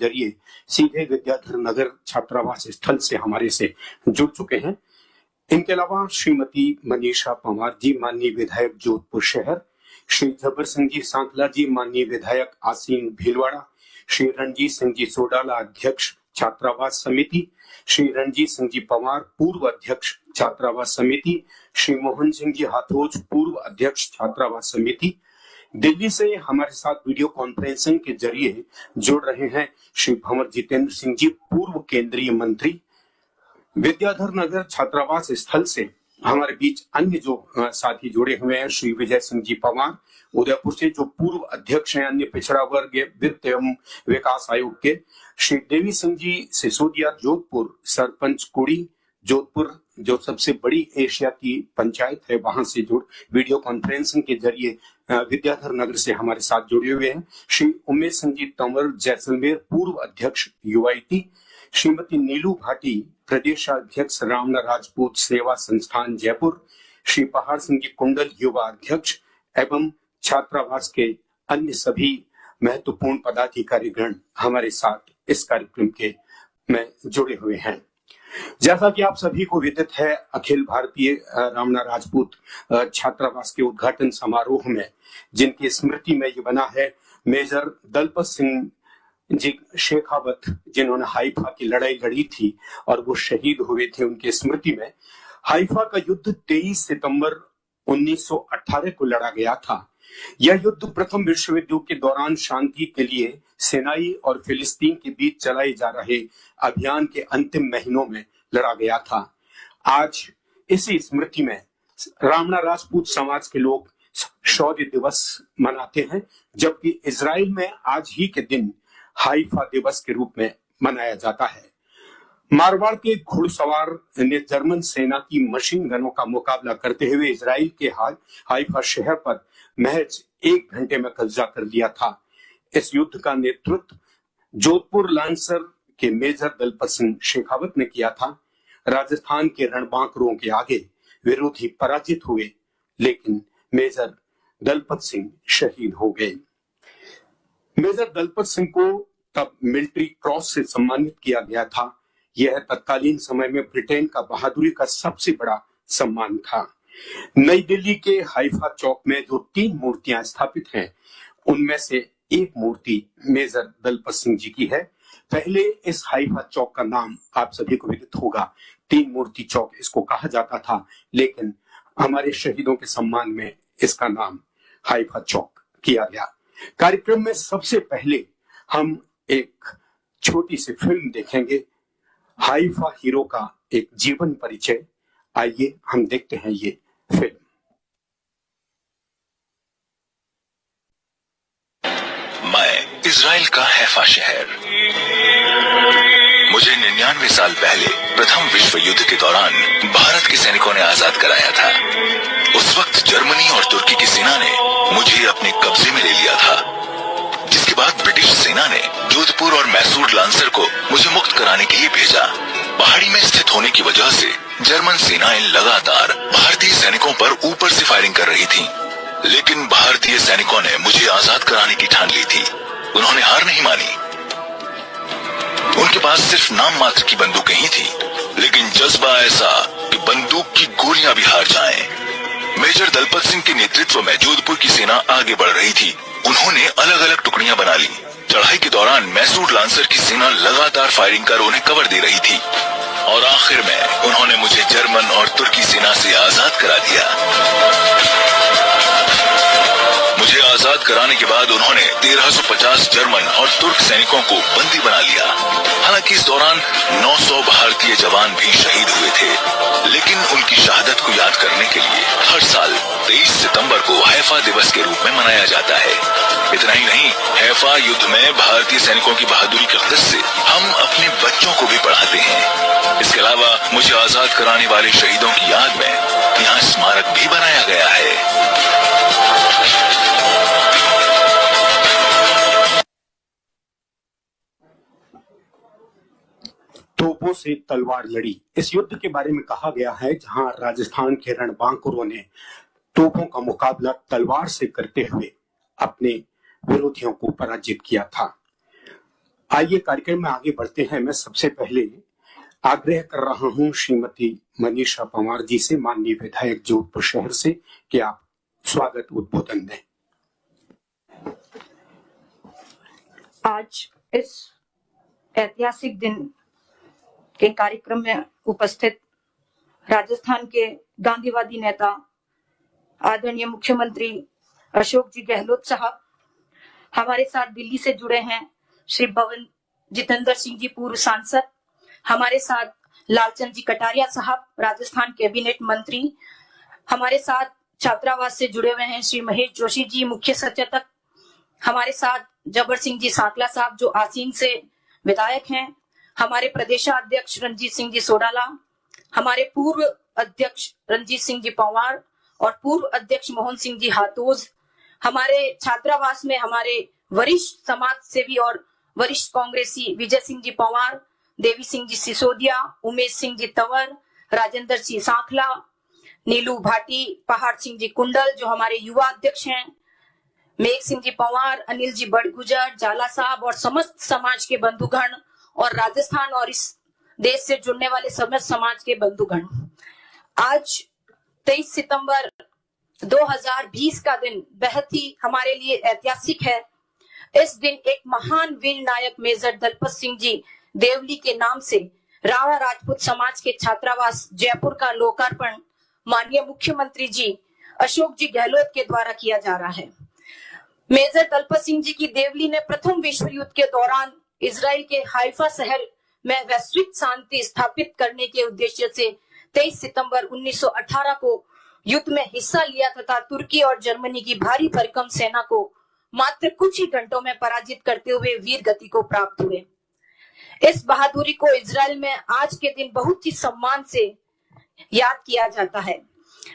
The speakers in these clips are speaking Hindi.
जरिए सीधे विद्याधर नगर छात्रावास स्थल से हमारे से जुड़ चुके हैं। इनके अलावा श्रीमती मनीषा पंवार जी, माननीय विधायक जोधपुर शहर, श्री जबर सिंह जी सांकला जी, माननीय विधायक आसीन भीलवाड़ा, श्री रणजीत सिंह जी सोडाला, अध्यक्ष छात्रावास समिति, श्री रणजीत सिंह जी पंवार, पूर्व अध्यक्ष छात्रावास समिति, श्री मोहन सिंह जी हाथोज, पूर्व अध्यक्ष छात्रावास समिति। दिल्ली से हमारे साथ वीडियो कॉन्फ्रेंसिंग के जरिए जुड़ रहे हैं श्री भंवर जितेंद्र सिंह जी, पूर्व केंद्रीय मंत्री। विद्याधर नगर छात्रावास स्थल से हमारे बीच अन्य जो साथी जुड़े हुए हैं, श्री विजय सिंह जी पंवार उदयपुर से, जो पूर्व अध्यक्ष हैं अन्य पिछड़ा वर्ग वित्त एवं विकास आयोग के, श्री देवी सिंह जी सिसोदिया जोधपुर, सरपंच कुड़ी जोधपुर, जो सबसे बड़ी एशिया की पंचायत है, वहां से जुड़ वीडियो कॉन्फ्रेंसिंग के जरिए विद्याधर नगर से हमारे साथ जुड़े हुए हैं, श्री उमेश सिंह जी तंवर जैसलमेर, पूर्व अध्यक्ष यूआईटी, श्रीमती नीलू भाटी, प्रदेश अध्यक्ष रामना राजपूत सेवा संस्थान जयपुर, श्री पहाड़ सिंह जी कुंडल, युवा अध्यक्ष, एवं छात्रावास के अन्य सभी महत्वपूर्ण पदाधिकारीगण हमारे साथ इस कार्यक्रम के में जुड़े हुए हैं। जैसा कि आप सभी को विदित है, अखिल भारतीय रामना राजपूत छात्रावास के उद्घाटन समारोह में जिनकी स्मृति में ये बना है, मेजर दलपत सिंह जी शेखावत, जिन्होंने हाइफा की लड़ाई लड़ी थी और वो शहीद हुए थे, उनकी स्मृति में हाइफा का युद्ध 23 सितंबर 1918 को लड़ा गया था। यह युद्ध प्रथम विश्व युद्ध के दौरान शांति के लिए सेनाई और फिलिस्तीन के बीच चलाए जा रहे अभियान के अंतिम महीनों में लड़ा गया था। आज इसी स्मृति में रामना राजपूत समाज के लोग शौर्य दिवस मनाते हैं, जबकि इजराइल में आज ही के दिन हाइफा दिवस के रूप में मनाया जाता है। मारवाड़ के घुड़सवार ने जर्मन सेना की मशीन गनों का मुकाबला करते हुए इजराइल के हाइफा शहर पर महज 1 घंटे में कब्जा कर लिया था। इस युद्ध का नेतृत्व जोधपुर लांसर के मेजर दलपत सिंह शेखावत ने किया था। राजस्थान के रणबांकुरों के आगे विरोधी पराजित हुए, लेकिन मेजर दलपत सिंह शहीद हो गए। मेजर दलपत सिंह को तब मिलिट्री क्रॉस से सम्मानित किया गया था। यह तत्कालीन समय में ब्रिटेन का बहादुरी का सबसे बड़ा सम्मान था। नई दिल्ली के हाइफा चौक में जो 3 मूर्तियां स्थापित हैं, उनमें से एक मूर्ति मेजर दलपत सिंह जी की है। पहले इस हाइफा चौक का नाम आप सभी को विदित होगा, 3 मूर्ति चौक इसको कहा जाता था, लेकिन हमारे शहीदों के सम्मान में इसका नाम हाइफा चौक किया गया। कार्यक्रम में सबसे पहले हम एक छोटी सी फिल्म देखेंगे, हाइफा हीरो का एक जीवन परिचय। आइए हम देखते हैं ये फिल्म। मैं इजराइल का हैफा शहर। मुझे 99 साल पहले प्रथम विश्व युद्ध के दौरान भारत के सैनिकों ने आजाद कराया था। उस वक्त जर्मनी और तुर्की की सेना ने मुझे अपने कब्जे में ले लिया था, जिसके बाद ब्रिटिश सेना ने जोधपुर और मैसूर लांसर को मुझे मुक्त कराने के लिए भेजा। पहाड़ी में स्थित होने की वजह से जर्मन सेनाएं लगातार भारतीय सैनिकों पर ऊपर से फायरिंग कर रही थीं, लेकिन भारतीय सैनिकों ने मुझे आजाद कराने की ठान ली थी। उन्होंने हार नहीं मानी। उनके पास सिर्फ नाम मात्र की बंदूकें ही थी, लेकिन जज्बा ऐसा कि बंदूक की गोलियां भी हार जाएं। मेजर दलपत सिंह के नेतृत्व में जोधपुर की सेना आगे बढ़ रही थी। उन्होंने अलग अलग टुकड़ियां बना ली। चढ़ाई के दौरान मैसूर लांसर की सेना लगातार फायरिंग कर उन्हें कवर दे रही थी और आखिर में उन्होंने मुझे जर्मन और तुर्की सेना से आजाद करा दिया। मुझे आजाद कराने के बाद उन्होंने 1350 जर्मन और तुर्क सैनिकों को बंदी बना लिया। हालांकि इस दौरान 900 भारतीय जवान भी शहीद हुए थे, लेकिन उनकी शहादत को याद करने के लिए हर साल 23 सितंबर को हैफा दिवस के रूप में मनाया जाता है। इतना ही नहीं, हैफा युद्ध में भारतीय सैनिकों की बहादुरी के किस्से हम अपने बच्चों को भी पढ़ाते हैं। इसके अलावा मुझे आजाद कराने वाले शहीदों की याद में यहाँ स्मारक भी बनाया गया है। तोपों से तलवार लड़ी, इस युद्ध के बारे में कहा गया है, जहां राजस्थान के रणबांकुरों ने तोपों का मुकाबला तलवार से करते हुए अपने विरोधियों को पराजित किया था। आइए कार्यक्रम में आगे बढ़ते हैं। मैं सबसे पहले आग्रह कर रहा हूं श्रीमती मनीषा पंवार जी से, माननीय विधायक जोधपुर शहर से, कि आप स्वागत उद्बोधन दें। आज इस ऐतिहासिक दिन के कार्यक्रम में उपस्थित राजस्थान के गांधीवादी नेता आदरणीय मुख्यमंत्री अशोक जी गहलोत साहब, हमारे साथ दिल्ली से जुड़े हैं श्री भवन जितेंद्र सिंह जी पूर्व सांसद, हमारे साथ लालचंद जी कटारिया साहब राजस्थान कैबिनेट मंत्री, हमारे साथ छात्रावास से जुड़े हुए हैं श्री महेश जोशी जी मुख्य सचेतक, हमारे साथ जबर सिंह जी सांकला साहब जो आसीन से विधायक हैं, हमारे प्रदेशाध्यक्ष रंजीत सिंह जी सोडाला, हमारे पूर्व अध्यक्ष रंजीत सिंह जी पंवार और पूर्व अध्यक्ष मोहन सिंह जी हातोज, हमारे छात्रावास में हमारे वरिष्ठ समाज सेवी और वरिष्ठ कांग्रेसी विजय सिंह जी पंवार, देवी सिंह जी सिसोदिया, उमेश सिंह जी तंवर, राजेंद्र सिंह सांखला, नीलू भाटी, पहाड़ सिंह जी कुंडल जो हमारे युवा अध्यक्ष हैं, मेघ सिंह जी पंवार, अनिल जी बड़गुजर, जाला साहब और समस्त समाज के बंधुगण और राजस्थान और इस देश से जुड़ने वाले समस्त समाज के बंधुगण, आज 23 सितंबर 2020 का दिन बेहद ही हमारे लिए ऐतिहासिक है। इस दिन एक महान वीर नायक मेजर दलपत सिंह जी देवली के नाम से राणा राजपूत समाज के छात्रावास जयपुर का लोकार्पण माननीय मुख्यमंत्री जी अशोक जी गहलोत के द्वारा किया जा रहा है। मेजर दलपत सिंह जी की देवली ने प्रथम विश्व युद्ध के दौरान इजराइल के हाइफा शहर में वैश्विक शांति स्थापित करने के उद्देश्य से 23 सितंबर 1918 को युद्ध में हिस्सा लिया तथा तुर्की और जर्मनी की भारी भरकम सेना को मात्र कुछ ही घंटों में पराजित करते हुए वीर गति को प्राप्त हुए। इस बहादुरी को इजराइल में आज के दिन बहुत ही सम्मान से याद किया जाता है।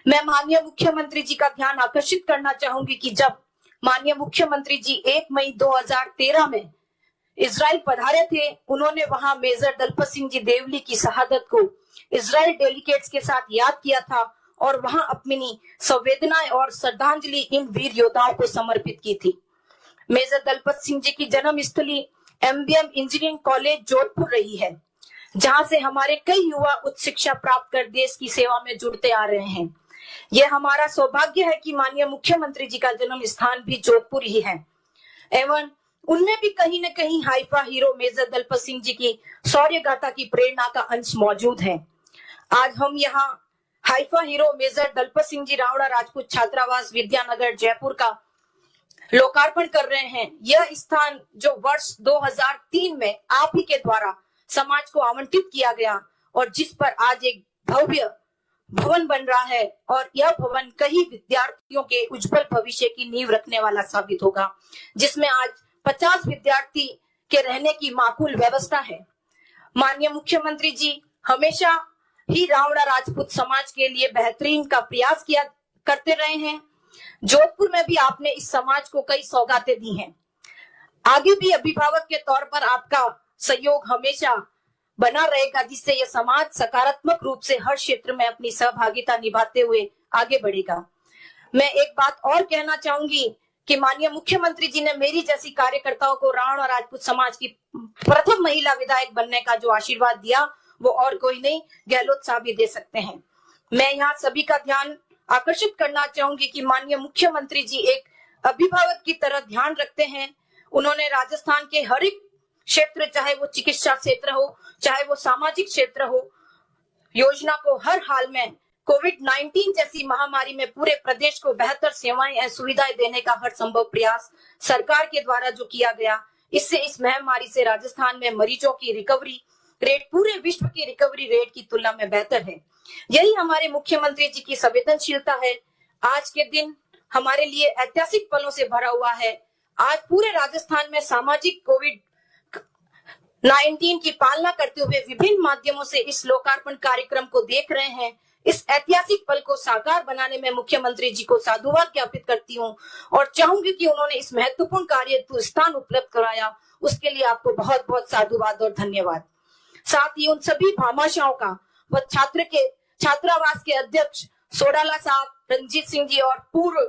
मैं माननीय मुख्यमंत्री जी का ध्यान आकर्षित करना चाहूंगी कि जब माननीय मुख्यमंत्री जी 1 मई 2013 में इजराइल पधारे थे, उन्होंने वहां मेजर दलपत सिंह जी देवली की शहादत को इजराइल डेलीगेट्स के साथ याद किया था और वहां अपनी संवेदनाएं और श्रद्धांजलि इन वीर योद्धाओं को समर्पित की थी। मेजर दलपत सिंह जी की जन्म स्थली MBM इंजीनियरिंग कॉलेज जोधपुर रही है, जहां से हमारे कई युवा उच्च शिक्षा प्राप्त कर देश की सेवा में जुड़ते आ रहे हैं। यह हमारा सौभाग्य है कि माननीय मुख्यमंत्री जी का जन्म स्थान भी जोधपुर ही है एवं उनमें भी कहीं न कहीं Haifa hero major Dalpat Singh ji की शौर्य गाथा की प्रेरणा का अंश मौजूद है। आज हम यहाँ Haifa hero major Dalpat Singh ji Rana Rajput छात्रावास विद्यानगर जयपुर का लोकार्पण कर रहे हैं। यह स्थान जो वर्ष 2003 में आप ही के द्वारा समाज को आवंटित किया गया और जिस पर आज एक भव्य भवन बन रहा है और यह भवन कई विद्यार्थियों के उज्जवल भविष्य की नींव रखने वाला साबित होगा, जिसमें आज 50 विद्यार्थी के रहने की माकूल व्यवस्था है। माननीय मुख्यमंत्री जी हमेशा ही राणा राजपूत समाज के लिए बेहतरीन का प्रयास किया करते रहे हैं। जोधपुर में भी आपने इस समाज को कई सौगातें दी हैं। आगे भी अभिभावक के तौर पर आपका सहयोग हमेशा बना रहेगा, जिससे यह समाज सकारात्मक रूप से हर क्षेत्र में अपनी सहभागिता निभाते हुए आगे बढ़ेगा। मैं एक बात और कहना चाहूंगी कि माननीय मुख्यमंत्री जी ने मेरी जैसी कार्यकर्ताओं को राणा राजपूत समाज की प्रथम महिला विधायक बनने का जो आशीर्वाद दिया, वो और कोई नहीं, गहलोत साहब ही दे सकते हैं। मैं यहाँ सभी का ध्यान आकर्षित करना चाहूंगी कि माननीय मुख्यमंत्री जी एक अभिभावक की तरह ध्यान रखते हैं। उन्होंने राजस्थान के हर एक क्षेत्र, चाहे वो चिकित्सा क्षेत्र हो, चाहे वो सामाजिक क्षेत्र हो, योजना को हर हाल में कोविड-19 जैसी महामारी में पूरे प्रदेश को बेहतर सेवाएं और सुविधाएं देने का हर संभव प्रयास सरकार के द्वारा जो किया गया, इससे इस महामारी से राजस्थान में मरीजों की रिकवरी रेट पूरे विश्व की रिकवरी रेट की तुलना में बेहतर है। यही हमारे मुख्यमंत्री जी की संवेदनशीलता है। आज के दिन हमारे लिए ऐतिहासिक पलों से भरा हुआ है। आज पूरे राजस्थान में सामाजिक कोविड-19 की पालना करते हुए विभिन्न माध्यमों से इस लोकार्पण कार्यक्रम को देख रहे हैं। इस ऐतिहासिक पल को साकार बनाने में मुख्यमंत्री जी को साधुवाद ज्ञापित करती हूँ और चाहूंगी कि उन्होंने इस महत्वपूर्ण कार्य हेतु स्थान उपलब्ध कराया, उसके लिए आपको बहुत बहुत साधुवाद और धन्यवाद। साथ ही उन सभी भामाशाहों का व छात्रावास के अध्यक्ष सोडाला साहब, रंजीत सिंह जी और पूर्व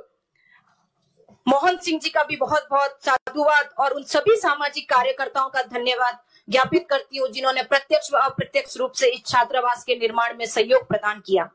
मोहन सिंह जी का भी बहुत बहुत साधुवाद और उन सभी सामाजिक कार्यकर्ताओं का धन्यवाद ज्ञापित करती हूँ जिन्होंने प्रत्यक्ष व अप्रत्यक्ष रूप से इस छात्रावास के निर्माण में सहयोग प्रदान किया।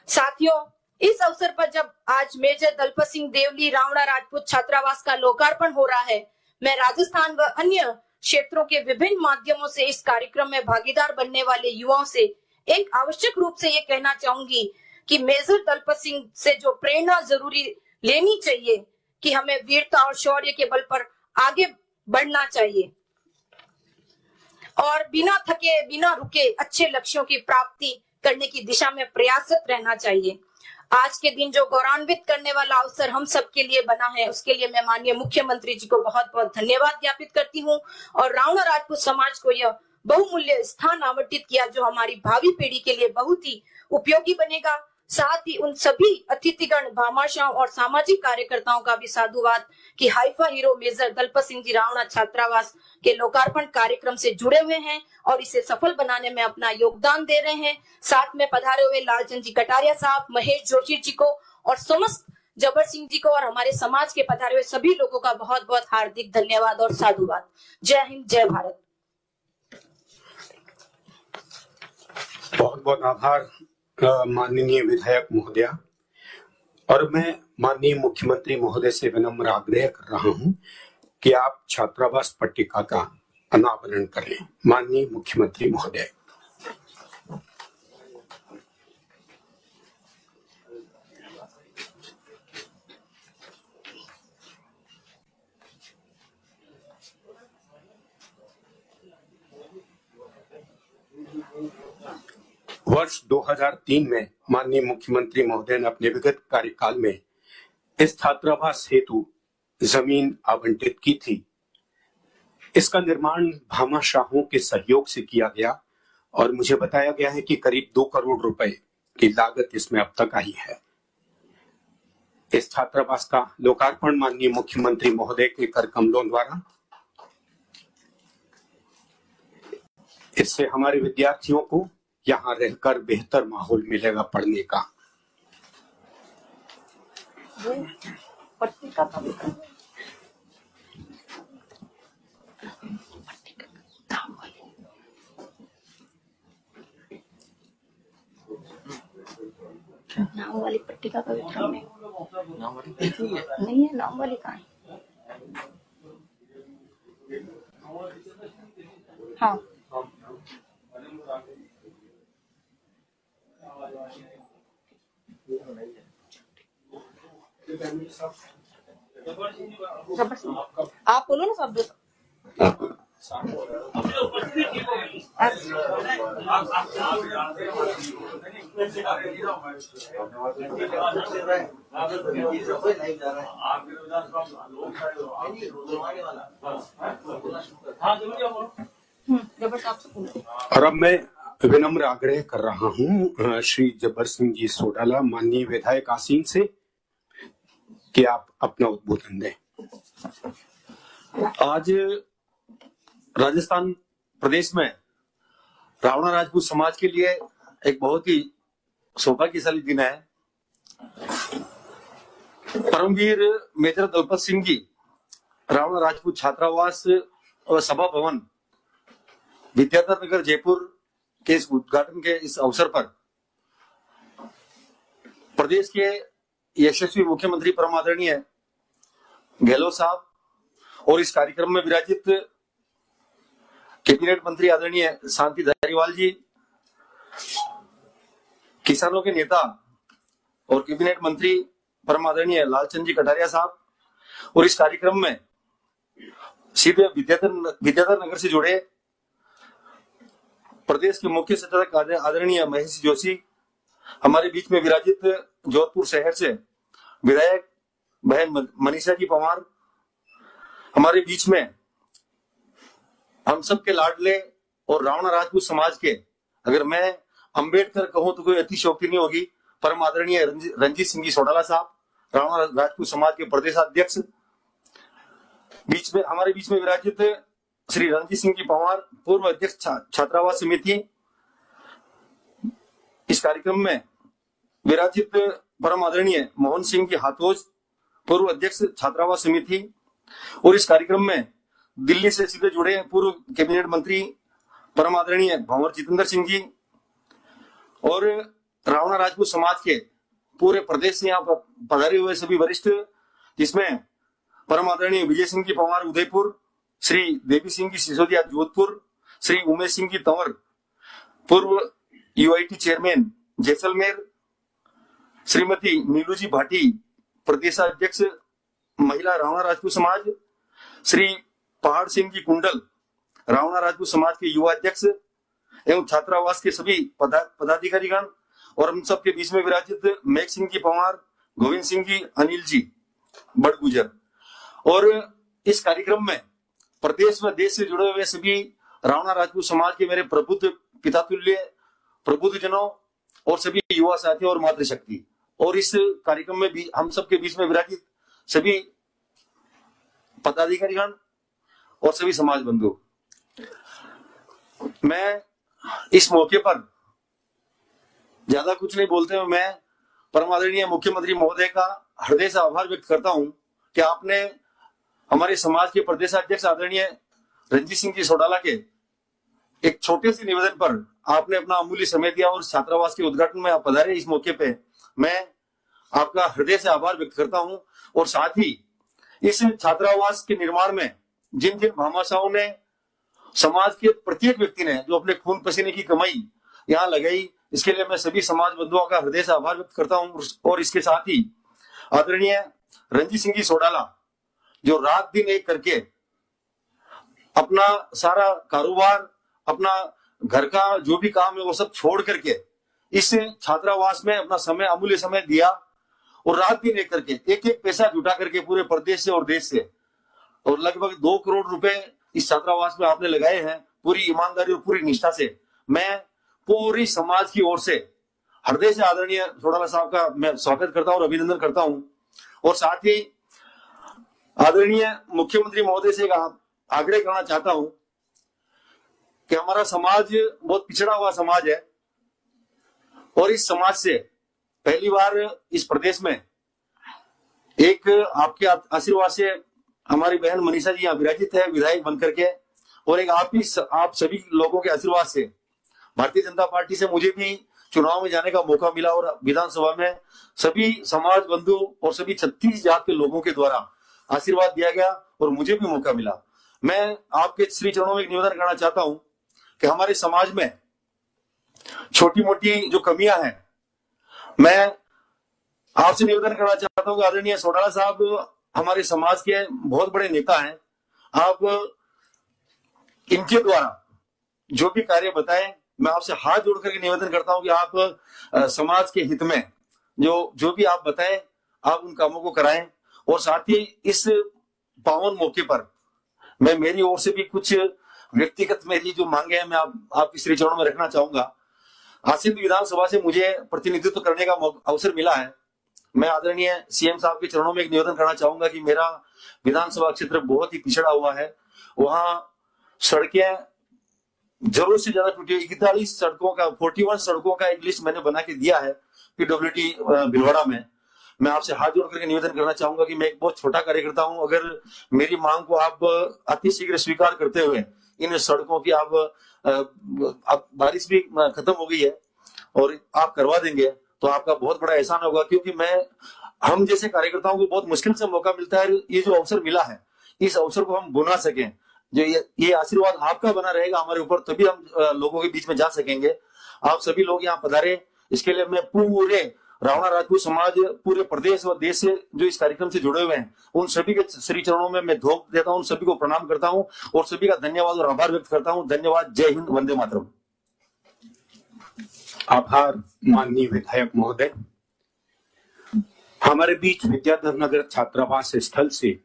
साथियों, इस अवसर पर जब आज मेजर दलपत सिंह देवली रावणा राजपूत छात्रावास का लोकार्पण हो रहा है, मैं राजस्थान व अन्य क्षेत्रों के विभिन्न माध्यमों से इस कार्यक्रम में भागीदार बनने वाले युवाओं से एक आवश्यक रूप से ये कहना चाहूंगी कि मेजर दलपत सिंह से जो प्रेरणा जरूरी लेनी चाहिए कि हमें वीरता और शौर्य के बल पर आगे बढ़ना चाहिए और बिना थके बिना रुके अच्छे लक्ष्यों की प्राप्ति करने की दिशा में प्रयासरत रहना चाहिए। आज के दिन जो गौरवान्वित करने वाला अवसर हम सबके लिए बना है, उसके लिए मैं माननीय मुख्यमंत्री जी को बहुत बहुत धन्यवाद ज्ञापित करती हूँ और रावणा राजपूत समाज को यह बहुमूल्य स्थान आवंटित किया जो हमारी भावी पीढ़ी के लिए बहुत ही उपयोगी बनेगा। साथ ही उन सभी अतिथिगण, भामाशाहों और सामाजिक कार्यकर्ताओं का भी साधुवाद कि Haifa hero major Dalpat Singh ji Rawna छात्रावास के लोकार्पण कार्यक्रम से जुड़े हुए हैं और इसे सफल बनाने में अपना योगदान दे रहे हैं। साथ में पधारे हुए लालचंद जी कटारिया साहब, महेश जोशी जी को और समस्त जबर सिंह जी को और हमारे समाज के पधारे हुए सभी लोगों का बहुत बहुत हार्दिक धन्यवाद और साधुवाद। जय हिंद, जय भारत। बहुत बहुत आभार माननीय विधायक महोदया। और मैं माननीय मुख्यमंत्री महोदय से विनम्र आग्रह कर रहा हूं कि आप छात्रावास पट्टिका का अनावरण करें। माननीय मुख्यमंत्री महोदय। वर्ष 2003 में माननीय मुख्यमंत्री महोदय ने अपने विगत कार्यकाल में इस छात्रावास हेतु जमीन आवंटित की थी। इसका निर्माण भामाशाहों के सहयोग से किया गया और मुझे बताया गया है कि करीब 2 करोड़ रुपए की लागत इसमें अब तक आई है। इस छात्रावास का लोकार्पण माननीय मुख्यमंत्री महोदय के कर कमलों द्वारा, इससे हमारे विद्यार्थियों को यहाँ रहकर बेहतर माहौल मिलेगा पढ़ने का। नाम वाली पट्टिका का वितरण नहीं है। नाम वाली कहाँ है? हाँ, आप बोलो ना सब। और अब मैं विनम्र आग्रह कर रहा हूं श्री जबर सिंह जी सोडाला, माननीय विधायक आसीन से, कि आप अपना उद्बोधन दें। आज राजस्थान प्रदेश में रावणा राजपूत समाज के लिए एक बहुत ही सौभाग्यशाली दिन है। परमवीर मेजर दलपत सिंह जी रावणा राजपूत छात्रावास और सभा भवन विद्याधर नगर जयपुर के इस उद्घाटन के इस अवसर पर प्रदेश के यशस्वी मुख्यमंत्री परम आदरणीय गहलोत साहब और इस कार्यक्रम में विराजित कैबिनेट मंत्री आदरणीय शांति धारीवाल जी, किसानों के नेता और कैबिनेट मंत्री परम आदरणीय लालचंद जी कटारिया साहब, और इस कार्यक्रम में सीधे विद्याधर नगर से जुड़े प्रदेश के मुख्य सचेतक आदरणीय महेश जोशी, हमारे बीच में विराजित जोधपुर शहर से विधायक बहन मनीषा जी पवार, हमारे बीच में हम सबके लाडले और रावणा राजपूत समाज के, अगर मैं अंबेडकर कहूं तो कोई अतिशयोक्ति नहीं होगी, परम आदरणीय रंजीत सिंह जी सोडाला साहब, रावणा राजपूत समाज के प्रदेशाध्यक्ष, हमारे बीच में विराजित श्री रंजीत सिंह जी पवार, पूर्व अध्यक्ष छात्रावास समिति। इस कार्यक्रम में विराजित परम आदरणीय मोहन सिंह जी हाथोज, पूर्व अध्यक्ष छात्रावास समिति, और इस कार्यक्रम में दिल्ली से सीधे जुड़े पूर्व कैबिनेट मंत्री परम आदरणीय भंवर जितेंद्र सिंह जी और रावणा राजपूत समाज के पूरे प्रदेश से यहाँ पधारे हुए सभी वरिष्ठ, जिसमें परम आदरणीय विजय सिंह जी पंवार उदयपुर, श्री देवी सिंह जी सिसोदिया जोधपुर, श्री उमेश सिंह जी तंवर पूर्व यूआईटी चेयरमैन जैसलमेर, श्रीमती नीलू जी भाटी प्रदेशाध्यक्ष महिला रावणा राजपूत समाज, श्री पहाड़ सिंह जी कुंडल रावणा राजपूत समाज के युवा अध्यक्ष एवं छात्रावास के सभी पदाधिकारीगण, और हम सबके बीच में विराजित मेघ सिंह जी पंवार, गोविंद सिंह जी, अनिल जी बड़गुजर। और इस कार्यक्रम में प्रदेश व देश से जुड़े हुए सभी रावणा राजपूत समाज के मेरे प्रबुद्ध पितातुल्य प्रबुद्ध जनों और सभी युवा साथियों और मातृशक्ति, और इस कार्यक्रम में भी हम सबके बीच में विराजित सभी पदाधिकारीगण और सभी समाज बंधु, मैं इस मौके पर ज्यादा कुछ नहीं बोलते हुए मैं परम आदरणीय मुख्यमंत्री महोदय का हृदय से आभार व्यक्त करता हूं कि आपने हमारे समाज के प्रदेशाध्यक्ष आदरणीय रंजीत सिंह जी सोडाला के एक छोटे से निवेदन पर आपने अपना अमूल्य समय दिया और छात्रावास के उद्घाटन में आप पधारे। इस मौके पे मैं आपका हृदय से आभार व्यक्त करता हूं, और साथ ही इस छात्रावास के निर्माण में जिन जिन भामाशाहों ने, समाज के प्रत्येक व्यक्ति ने जो अपने खून पसीने की कमाई यहाँ लगाई, इसके लिए मैं सभी समाज बंधुओं का हृदय से आभार व्यक्त करता हूं। और इसके साथ ही आदरणीय रंजीत सिंह जी सोडाला जो रात दिन एक करके अपना सारा कारोबार, अपना घर का जो भी काम है वो सब छोड़ करके इस छात्रावास में अपना समय, अमूल्य समय दिया, और रात दिन एक करके एक एक पैसा जुटा करके पूरे प्रदेश से और देश से, और लगभग 2 करोड़ रुपए इस छात्रावास में आपने लगाए हैं पूरी ईमानदारी और पूरी निष्ठा से। मैं पूरी समाज की ओर से हृदय से आदरणीय सोडाला साहब का मैं स्वागत करता हूं और अभिनंदन करता हूं। और साथ ही आदरणीय मुख्यमंत्री महोदय से आग्रह करना चाहता हूं कि हमारा समाज बहुत पिछड़ा हुआ समाज है, और इस समाज से पहली बार इस प्रदेश में एक आपके आशीर्वाद से हमारी बहन मनीषा जी यहाँ विराजित है विधायक बनकर के, और एक आप सभी लोगों के आशीर्वाद से भारतीय जनता पार्टी से मुझे भी चुनाव में जाने का मौका मिला, और विधानसभा में सभी समाज बंधु और सभी 36 जात के लोगों के द्वारा आशीर्वाद दिया गया और मुझे भी मौका मिला। मैं आपके श्री चरणों में एक निवेदन करना चाहता हूं कि हमारे समाज में छोटी मोटी जो कमियां हैं, मैं आपसे निवेदन करना चाहता हूं कि आदरणीय सोडाला साहब हमारे समाज के बहुत बड़े नेता हैं, आप इनके द्वारा जो भी कार्य बताएं, मैं आपसे हाथ जोड़ करके निवेदन करता हूं कि आप समाज के हित में जो भी आप बताएं आप उन कामों को कराएं। और साथ ही इस पावन मौके पर मैं मेरी ओर से भी कुछ व्यक्तिगत मेरी जो मांगे हैं मैं आपके श्री चरणों में रखना चाहूंगा। आसीन विधानसभा से मुझे प्रतिनिधित्व करने का अवसर मिला है। मैं आदरणीय सीएम साहब के चरणों में एक निवेदन करना चाहूंगा कि मेरा विधानसभा क्षेत्र बहुत ही पिछड़ा हुआ है, वहां सड़कें जरूर से ज्यादा टूटी, 41 सड़कों का 41 सड़कों का एक लिस्ट मैंने बना के दिया है पीडब्ल्यूडी भिलवाड़ा में। मैं आपसे हाथ जोड़ करके निवेदन करना चाहूंगा कि मैं एक बहुत छोटा कार्यकर्ता हूं, अगर मेरी मांग को आप अतिशीघ्र स्वीकार करते हुए इन सड़कों की आप बारिश भी खत्म हो गई है और आप करवा देंगे तो आपका बहुत बड़ा एहसान होगा, क्योंकि हम जैसे कार्यकर्ताओं को बहुत मुश्किल से मौका मिलता है। ये जो अवसर मिला है इस अवसर को हम बुना सकें, जो ये आशीर्वाद आपका बना रहेगा हमारे ऊपर, तभी हम लोगों के बीच में जा सकेंगे। आप सभी लोग यहाँ पधारे, इसके लिए मैं पूरे रावणा राजपूत समाज, पूरे प्रदेश और देश से जो इस कार्यक्रम से जुड़े हुए हैं उन सभी के श्री चरणों में मैं धोख देता हूं, उन सभी को प्रणाम करता हूं और सभी का धन्यवाद और आभार व्यक्त करता हूं। धन्यवाद। जय हिंद, वंदे मातरम। आभार माननीय विधायक महोदय। हमारे बीच विद्याधर नगर छात्रावास स्थल से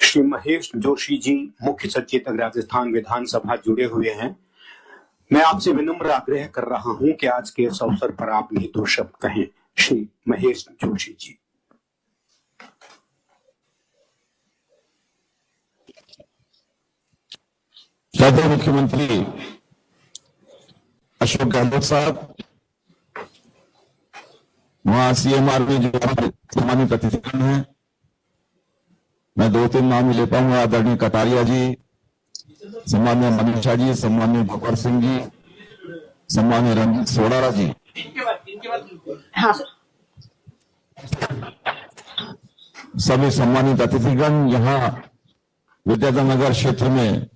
श्री महेश जोशी जी, मुख्य सचेतक राजस्थान विधानसभा जुड़े हुए हैं। मैं आपसे विनम्र आग्रह कर रहा हूं कि आज के इस अवसर पर आप भी 2 शब्द कहें। श्री महेश जोशी जी। राज्य मुख्यमंत्री अशोक गहलोत साहब, वहां CMR में जो सम्मानित अतिथिगण हैं, मैं 2-3 नाम ले पाऊंगा। आदरणीय कटारिया जी, सम्मान्य मनीषा जी, सम्मान्य भगवर सिंह जी, सम्मान्य रंजीत सोडारा जी। हाँ सर। सभी सम्मानित अतिथिगण, यहाँ विद्याधर नगर क्षेत्र में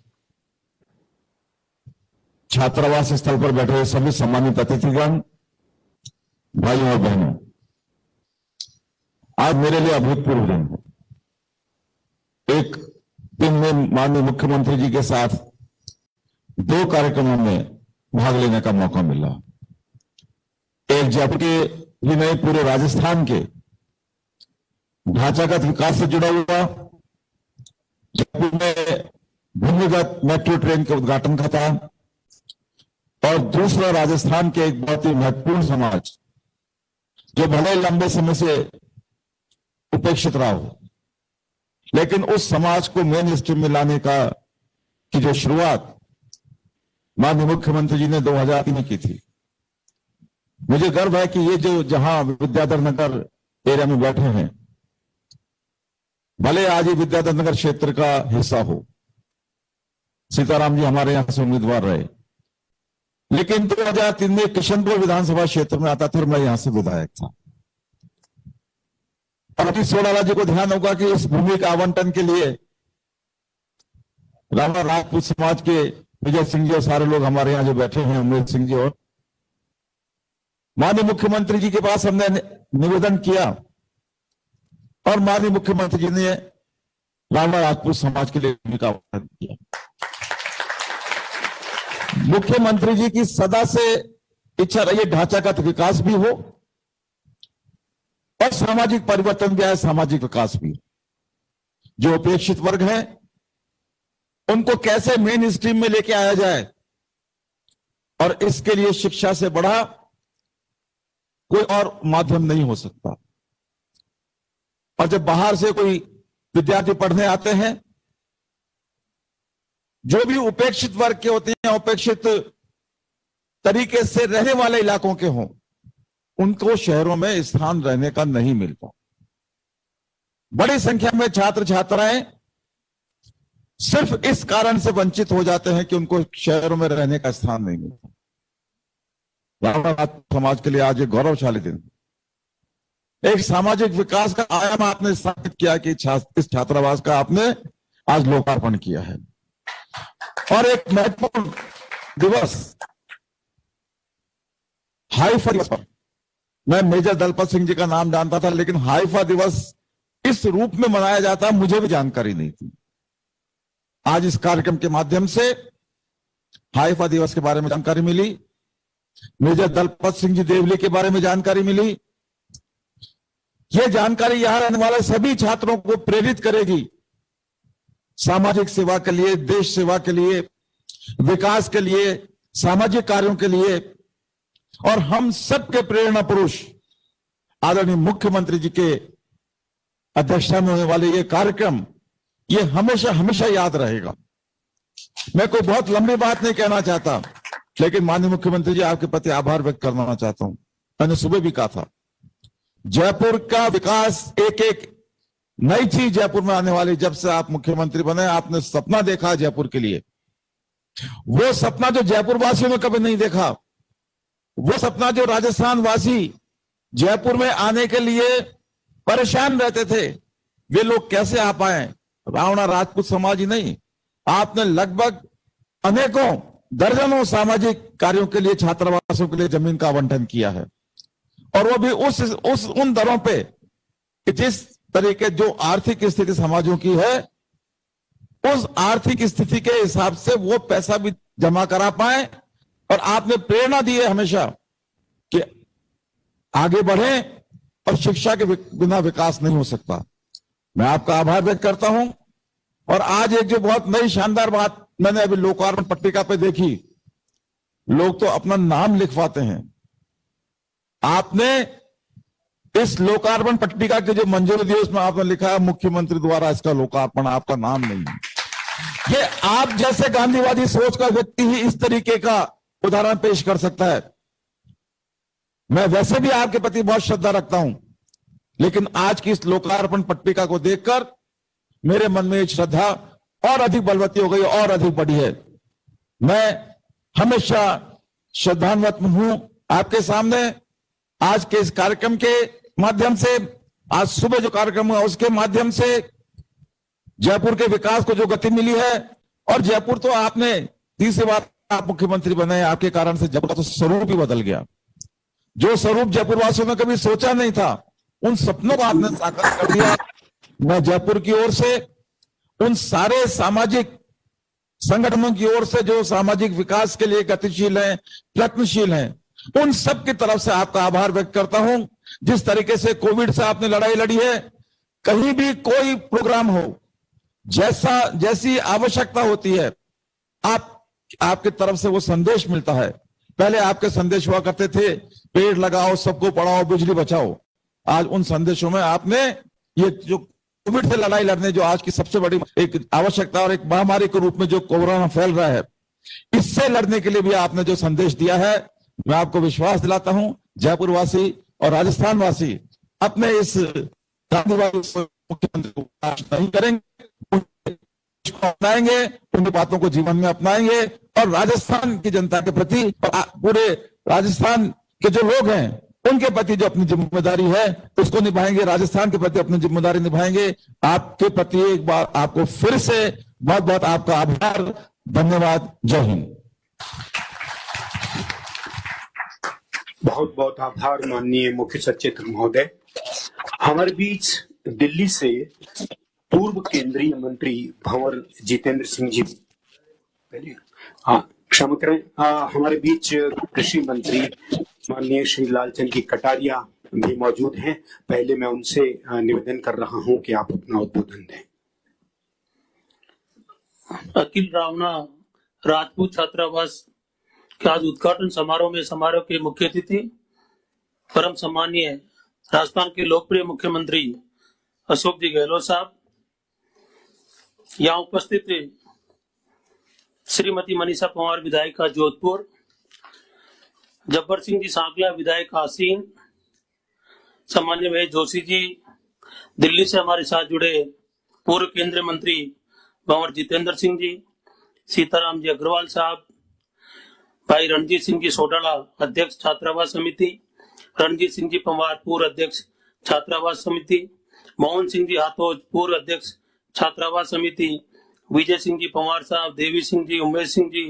छात्रावास स्थल पर बैठे हुए सभी सम्मानित अतिथिगण, भाइयों और बहनों, आज मेरे लिए अभूतपूर्व दिन है। एक दिन में माननीय मुख्यमंत्री जी के साथ 2 कार्यक्रमों में भाग लेने का मौका मिला। एक जयपुर के ही नहीं, पूरे राजस्थान के ढांचागत विकास से जुड़ा हुआ, जयपुर में भूमिगत मेट्रो ट्रेन के उद्घाटन का था, और दूसरा राजस्थान के एक बहुत ही महत्वपूर्ण समाज जो भले लंबे समय से उपेक्षित रहा हो, लेकिन उस समाज को मेन स्ट्रीम में लाने की जो शुरुआत माननीय मुख्यमंत्री जी ने 2003 में की थी। मुझे गर्व है कि ये जो जहां विद्याधर नगर एरिया में बैठे हैं, भले आज ये विद्याधर नगर क्षेत्र का हिस्सा हो, सीताराम जी हमारे यहां से उम्मीदवार रहे, लेकिन 2003 में किशनपुर विधानसभा क्षेत्र में आता था और मैं यहां से विधायक था। और अभी सोडाला जी को ध्यान होगा कि इस भूमि का आवंटन के लिए राणा राजपूत समाज के विजय सिंह जी और सारे लोग हमारे यहां जो बैठे हैं, अमृत सिंह जी, और माननीय मुख्यमंत्री जी के पास हमने निवेदन किया और माननीय मुख्यमंत्री जी ने राणा राजपूत समाज के लिए भूमि का आवंटन किया। मुख्यमंत्री जी की सदा से इच्छा रही ढांचागत विकास भी हो और सामाजिक परिवर्तन भी आए, सामाजिक विकास भी। जो उपेक्षित वर्ग है उनको कैसे मेन स्ट्रीम में लेके आया जाए, और इसके लिए शिक्षा से बड़ा कोई और माध्यम नहीं हो सकता। और जब बाहर से कोई विद्यार्थी पढ़ने आते हैं, जो भी उपेक्षित वर्ग के होते हैं, उपेक्षित तरीके से रहने वाले इलाकों के हों, उनको शहरों में स्थान रहने का नहीं मिलता। बड़ी संख्या में छात्र छात्राएं सिर्फ इस कारण से वंचित हो जाते हैं कि उनको शहरों में रहने का स्थान नहीं मिलता। राणा समाज के लिए आज एक गौरवशाली दिन, एक सामाजिक विकास का आयाम आपने स्थापित किया कि इस छात्रावास का आपने आज लोकार्पण किया है। और एक महत्वपूर्ण दिवस हाइफा दिवस पर, मैं मेजर दलपत सिंह जी का नाम जानता था, लेकिन हाइफा दिवस इस रूप में मनाया जाता मुझे भी जानकारी नहीं थी। आज इस कार्यक्रम के माध्यम से हाइफा दिवस के बारे में जानकारी मिली, मेजर दलपत सिंह जी देवली के बारे में जानकारी मिली। यह जानकारी यहां रहने वाले सभी छात्रों को प्रेरित करेगी सामाजिक सेवा के लिए, देश सेवा के लिए, विकास के लिए, सामाजिक कार्यों के लिए। और हम सबके प्रेरणा पुरुष आदरणीय मुख्यमंत्री जी के अध्यक्षता में होने वाले ये कार्यक्रम, ये हमेशा हमेशा याद रहेगा। मैं कोई बहुत लंबी बात नहीं कहना चाहता, लेकिन माननीय मुख्यमंत्री जी आपके प्रति आभार व्यक्त करना चाहता हूं। मैंने सुबह भी कहा था, जयपुर का विकास एक एक नई चीज जयपुर में आने वाली। जब से आप मुख्यमंत्री बने, आपने सपना देखा जयपुर के लिए, वो सपना जो जयपुर वासियों ने कभी नहीं देखा, वो सपना जो राजस्थान वासी जयपुर में आने के लिए परेशान रहते थे, वे लोग कैसे आ पाए। राणा राजपूत समाज ही नहीं, आपने लगभग अनेकों दर्जनों सामाजिक कार्यों के लिए, छात्रावासों के लिए जमीन का आवंटन किया है, और वो भी उन दरों पे कि जिस तरीके जो आर्थिक स्थिति समाजों की है, उस आर्थिक स्थिति के हिसाब से वो पैसा भी जमा करा पाए। और आपने प्रेरणा दी है हमेशा कि आगे बढ़े, और शिक्षा के बिना विकास नहीं हो सकता। मैं आपका आभार व्यक्त करता हूं। और आज एक जो बहुत नई शानदार बात मैंने अभी लोकार्पण पट्टिका पे देखी, लोग तो अपना नाम लिखवाते हैं। आपने इस लोकार्पण पट्टिका की जो मंजूरी दी, उसमें आपने लिखा है मुख्यमंत्री द्वारा इसका लोकार्पण, आपका नाम नहीं है। ये आप जैसे गांधीवादी सोच का व्यक्ति ही इस तरीके का उदाहरण पेश कर सकता है। मैं वैसे भी आपके प्रति बहुत श्रद्धा रखता हूं, लेकिन आज की इस लोकार्पण पट्टिका को देखकर मेरे मन में श्रद्धा और अधिक बलवती हो गई और अधिक बढ़ी है। मैं हमेशा श्रद्धान्वित हूं आपके सामने। आज के इस कार्यक्रम के माध्यम से, आज सुबह जो कार्यक्रम हुआ उसके माध्यम से जयपुर के विकास को जो गति मिली है, और जयपुर तो आपने तीसरी बार आप मुख्यमंत्री बने, आपके कारण से जयपुर का तो स्वरूप ही बदल गया। जो स्वरूप जयपुर वासियों ने कभी सोचा नहीं था, उन सपनों को आपने साकार कर दिया। मैं जयपुर की ओर से उन सारे सामाजिक संगठनों की ओर से जो सामाजिक विकास के लिए गतिशील हैं, प्रयत्नशील हैं, उन सब की तरफ से आपका आभार व्यक्त करता हूं। जिस तरीके से कोविड से आपने लड़ाई लड़ी है, कहीं भी कोई प्रोग्राम हो, जैसी आवश्यकता होती है, आपके तरफ से वो संदेश मिलता है। पहले आपके संदेश हुआ करते थे, पेड़ लगाओ, सबको पढ़ाओ, बिजली बचाओ। आज उन संदेशों में आपने ये जो कोविड से लड़ाई लड़ने, जो आज की सबसे बड़ी एक आवश्यकता और एक महामारी के रूप में जो कोरोना फैल रहा है, इससे लड़ने के लिए भी आपने जो संदेश दिया है, मैं आपको विश्वास दिलाता हूं जयपुर वासी और राजस्थान वासी अपने इस गांधीवादी मुख्यमंत्री को नहीं करेंगे, अपनाएंगे, उन बातों को जीवन में अपनाएंगे और राजस्थान की जनता के प्रति, पूरे राजस्थान के जो लोग हैं उनके प्रति जो अपनी जिम्मेदारी है उसको निभाएंगे, राजस्थान के प्रति अपनी जिम्मेदारी निभाएंगे। आपके प्रति एक बार आपको फिर से बहुत बहुत आपका आभार, धन्यवाद, जय हिंद। बहुत बहुत आभार माननीय मुख्य सचेतक महोदय। हमारे बीच दिल्ली से पूर्व केंद्रीय मंत्री भंवर जितेंद्र सिंह जी, क्षमा करें, हमारे बीच कृषि मंत्री माननीय श्री लालचंद जी कटारिया भी मौजूद हैं। पहले मैं उनसे निवेदन कर रहा हूं कि आप अपना उद्बोधन दें। अखिल रावना राजपूत छात्रावास के आज उद्घाटन समारोह के मुख्य अतिथि परम सम्मानीय राजस्थान के लोकप्रिय मुख्यमंत्री अशोक जी गहलोत साहब, यहाँ उपस्थित श्रीमती मनीषा पंवार विधायिका जोधपुर, जब्बर सिंह जी सांकला विधायक आसीन, सम्मान्य महेश जोशी जी, दिल्ली से हमारे साथ जुड़े पूर्व केंद्रीय मंत्री भंवर जितेंद्र सिंह जी, सीताराम जी अग्रवाल साहब, भाई रणजीत सिंह जी सोडाला अध्यक्ष छात्रावास समिति, रणजीत सिंह जी पंवार पूर्व अध्यक्ष छात्रावास समिति, मोहन सिंह जी हाथोज पूर्व अध्यक्ष छात्रावास समिति, विजय सिंह जी पंवार साहब, देवी सिंह जी, उमेश सिंह जी,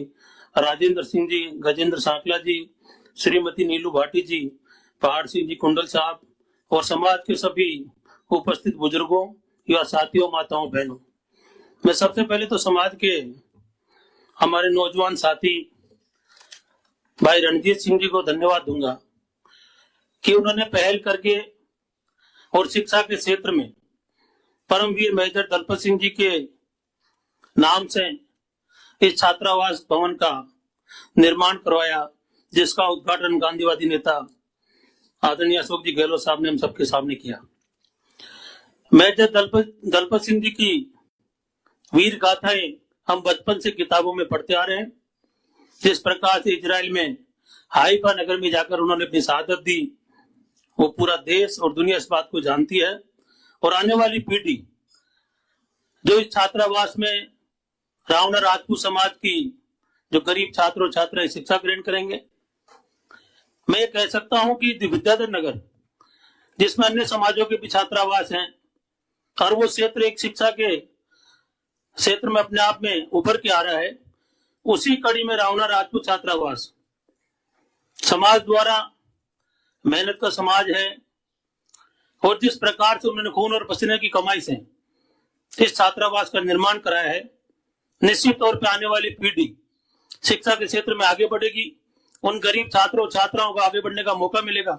राजेंद्र सिंह जी, गजेंद्र सांकला जी, श्रीमती नीलू भाटी जी, पहाड़ सिंह जी कुंडल साहब और समाज के सभी उपस्थित बुजुर्गों, युवा साथियों, माताओं, बहनों, मैं सबसे पहले तो समाज के हमारे नौजवान साथी भाई रणजीत सिंह जी को धन्यवाद दूंगा कि उन्होंने पहल करके और शिक्षा के क्षेत्र में परमवीर मेजर दलपत सिंह जी के नाम से इस छात्रावास भवन का निर्माण करवाया, जिसका उद्घाटन गांधीवादी नेता आदरणीय अशोक जी गहलोत साहब ने हम सबके सामने किया। मेजर दलपत सिंह जी की वीर गाथाएं हम बचपन से किताबों में पढ़ते आ रहे हैं। जिस प्रकार से इजराइल में हाइफा नगर में जाकर उन्होंने अपनी शहादत दी, वो पूरा देश और दुनिया इस बात को जानती है। और आने वाली पीढ़ी जो इस छात्रावास में रावणा राजपूत समाज की जो गरीब छात्र और छात्राएं शिक्षा ग्रहण करेंगे, मैं ये कह सकता हूं कि विद्याधर नगर, जिसमें अन्य समाजों के भी छात्रावास हैं, और वो क्षेत्र एक शिक्षा के क्षेत्र में अपने आप में उभर के आ रहा है, उसी कड़ी में रावणा राजपूत छात्रावास समाज द्वारा मेहनत का समाज है। और जिस प्रकार से उन्होंने खून और पसीने की कमाई से इस छात्रावास का निर्माण कराया है, निश्चित तौर पर आने वाली पीढ़ी शिक्षा के क्षेत्र में आगे बढ़ेगी। उन गरीब छात्रों छात्राओं को आगे बढ़ने का मौका मिलेगा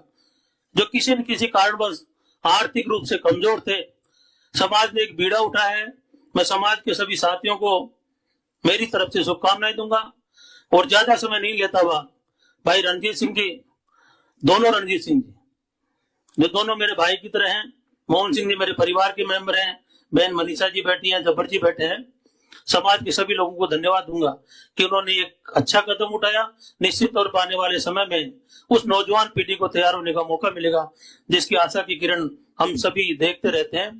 जो किसी न किसी कारणवश आर्थिक रूप से कमजोर थे। समाज ने एक बीड़ा उठाया है। मैं समाज के सभी साथियों को मेरी तरफ से शुभकामनाएं दूंगा और ज्यादा समय नहीं लेता हुआ भाई रणजीत सिंह जी, दोनों रणजीत सिंह जी जो दोनों मेरे भाई की तरह हैं, मोहन सिंह जी मेरे परिवार के मेंबर हैं, बहन मनीषा जी बैठी हैं, जब्बर जी बैठे हैं, समाज के सभी लोगों को धन्यवाद दूंगा कि उन्होंने एक अच्छा कदम उठाया। निश्चित तौर पर आने वाले समय में उस नौजवान पीढ़ी को तैयार होने का मौका मिलेगा, जिसकी आशा की किरण हम सभी देखते रहते हैं।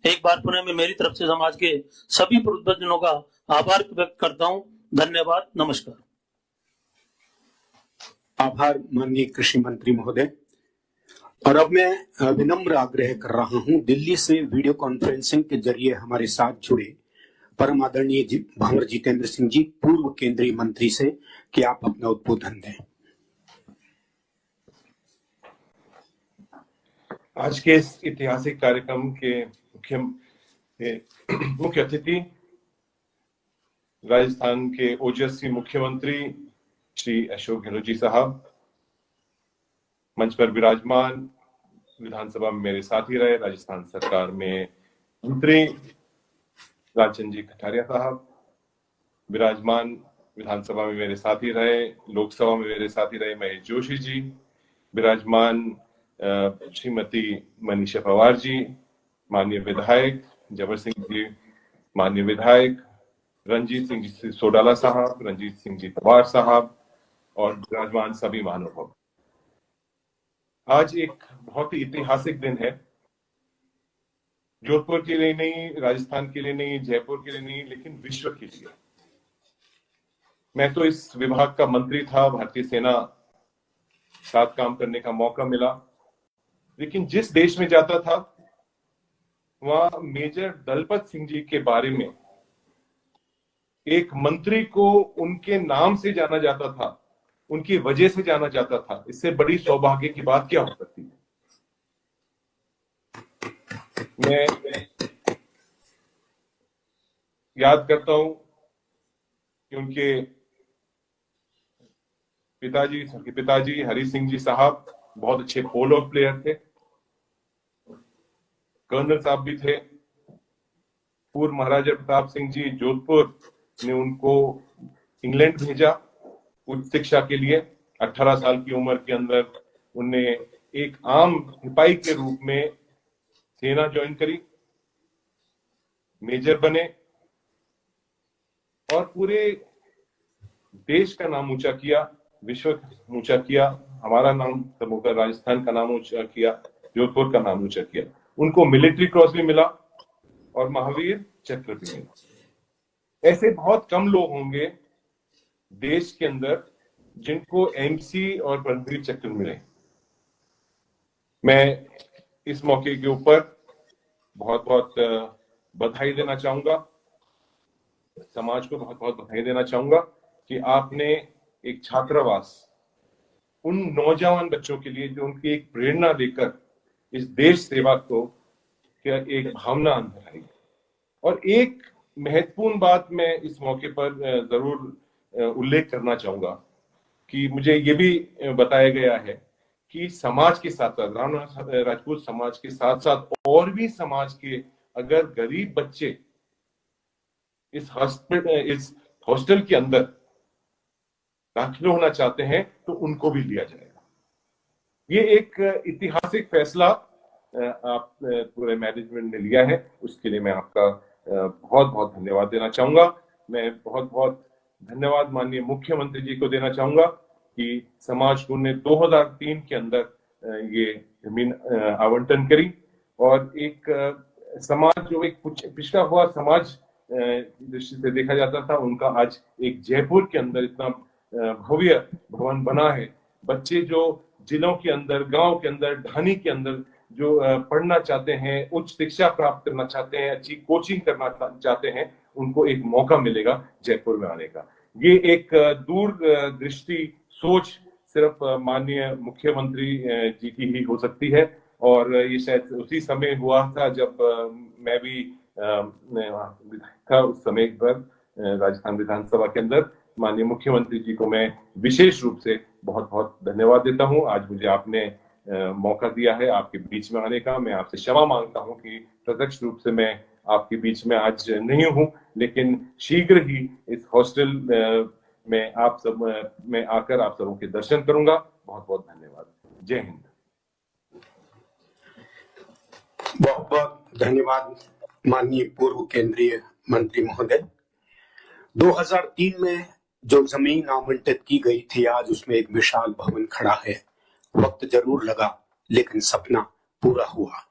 एक बार पुनः मैं मेरी तरफ से समाज के सभी पुरुषजनों का आभार व्यक्त करता हूं। धन्यवाद, नमस्कार। आभार माननीय कृषि मंत्री महोदय। और अब मैं विनम्र आग्रह कर रहा हूं, दिल्ली से वीडियो कॉन्फ्रेंसिंग के जरिए हमारे साथ जुड़े परम आदरणीय भंवर जितेंद्र सिंह जी, पूर्व केंद्रीय मंत्री, से कि आप अपना उद्बोधन दें। आज के इस ऐतिहासिक कार्यक्रम के मुख्य अतिथि राजस्थान के ओजस्वी मुख्यमंत्री श्री अशोक गहलोत जी साहब, मंच पर विराजमान विधानसभा में मेरे साथी रहे राजस्थान सरकार में मंत्री लालचंद जी कटारिया साहब, विराजमान विधानसभा में मेरे साथी रहे, लोकसभा में मेरे साथी रहे महेश जोशी जी, विराजमान श्रीमती मनीषा पवार जी, माननीय विधायक जबर सिंह जी, माननीय विधायक रंजीत सिंह जी सोडाला साहब, रंजीत सिंह जी पवार साहब और विराजमान सभी महानुभाव। आज एक बहुत ही ऐतिहासिक दिन है, जोधपुर के लिए नहीं, राजस्थान के लिए नहीं, जयपुर के लिए नहीं, लेकिन विश्व के लिए। मैं तो इस विभाग का मंत्री था, भारतीय सेना साथ काम करने का मौका मिला, लेकिन जिस देश में जाता था वहां मेजर दलपत सिंह जी के बारे में एक मंत्री को उनके नाम से जाना जाता था, उनकी वजह से जाना जाता था। इससे बड़ी सौभाग्य की बात क्या हो सकती है। मैं याद करता हूं कि उनके पिताजी हरि सिंह जी साहब बहुत अच्छे पोलो प्लेयर थे, कर्नल साहब भी थे। पूर्व महाराजा प्रताप सिंह जी जोधपुर ने उनको इंग्लैंड भेजा उच्च शिक्षा के लिए। 18 साल की उम्र के अंदर उनने एक आम सिपाही के रूप में सेना ज्वाइन करी, मेजर बने और पूरे देश का नाम ऊंचा किया, विश्व ऊंचा किया, हमारा नाम समूह राजस्थान का नाम ऊंचा किया, जोधपुर का नाम ऊंचा किया। उनको मिलिट्री क्रॉस भी मिला और महावीर चक्र भी मिला। ऐसे बहुत कम लोग होंगे देश के अंदर जिनको एमसी और परमवीर चक्र मिले। मैं इस मौके के ऊपर बहुत बहुत बधाई देना चाहूंगा, समाज को बहुत बहुत बधाई देना चाहूंगा कि आपने एक छात्रावास उन नौजवान बच्चों के लिए जो उनकी एक प्रेरणा लेकर इस देश सेवा को क्या एक भावना अंदर आई। और एक महत्वपूर्ण बात मैं इस मौके पर जरूर उल्लेख करना चाहूंगा कि मुझे ये भी बताया गया है कि समाज के साथ साथ राजपूत समाज के साथ साथ और भी समाज के अगर गरीब बच्चे इस हॉस्टल के अंदर दाखिल होना चाहते हैं तो उनको भी लिया जाएगा। ये एक ऐतिहासिक फैसला आप पूरे मैनेजमेंट ने लिया है, उसके लिए मैं आपका बहुत बहुत धन्यवाद देना चाहूंगा। मैं बहुत बहुत धन्यवाद माननीय मुख्यमंत्री जी को देना चाहूंगा कि समाज को ने 2003 के अंदर ये जमीन आवंटन करी और एक समाज जो एक पिछड़ा हुआ समाज दृष्टि से देखा जाता था, उनका आज एक जयपुर के अंदर इतना भव्य भवन बना है। बच्चे जो जिलों के अंदर, गांव के अंदर, ढानी के अंदर जो पढ़ना चाहते हैं, उच्च शिक्षा प्राप्त करना चाहते हैं, अच्छी कोचिंग करना चाहते हैं, उनको एक मौका मिलेगा जयपुर में आने का। ये एक दूर दृष्टि सोच सिर्फ माननीय मुख्यमंत्री जी की ही हो सकती है और ये शायद उसी समय हुआ था जब मैं भी विधायक था। उस समय पर राजस्थान विधानसभा के अंदर माननीय मुख्यमंत्री जी को मैं विशेष रूप से बहुत बहुत धन्यवाद देता हूं। आज मुझे आपने मौका दिया है आपके बीच में आने का। मैं आपसे क्षमा मांगता हूं कि प्रत्यक्ष रूप से मैं आपके बीच में आज नहीं हूं, लेकिन शीघ्र ही इस हॉस्टल में आप सब मैं आकर आप सबों के दर्शन करूंगा। बहुत बहुत धन्यवाद। जय हिंद। बहुत बहुत धन्यवाद माननीय पूर्व केंद्रीय मंत्री महोदय। 2003 में जो जमीन आवंटित की गई थी, आज उसमें एक विशाल भवन खड़ा है। वक्त जरूर लगा, लेकिन सपना पूरा हुआ।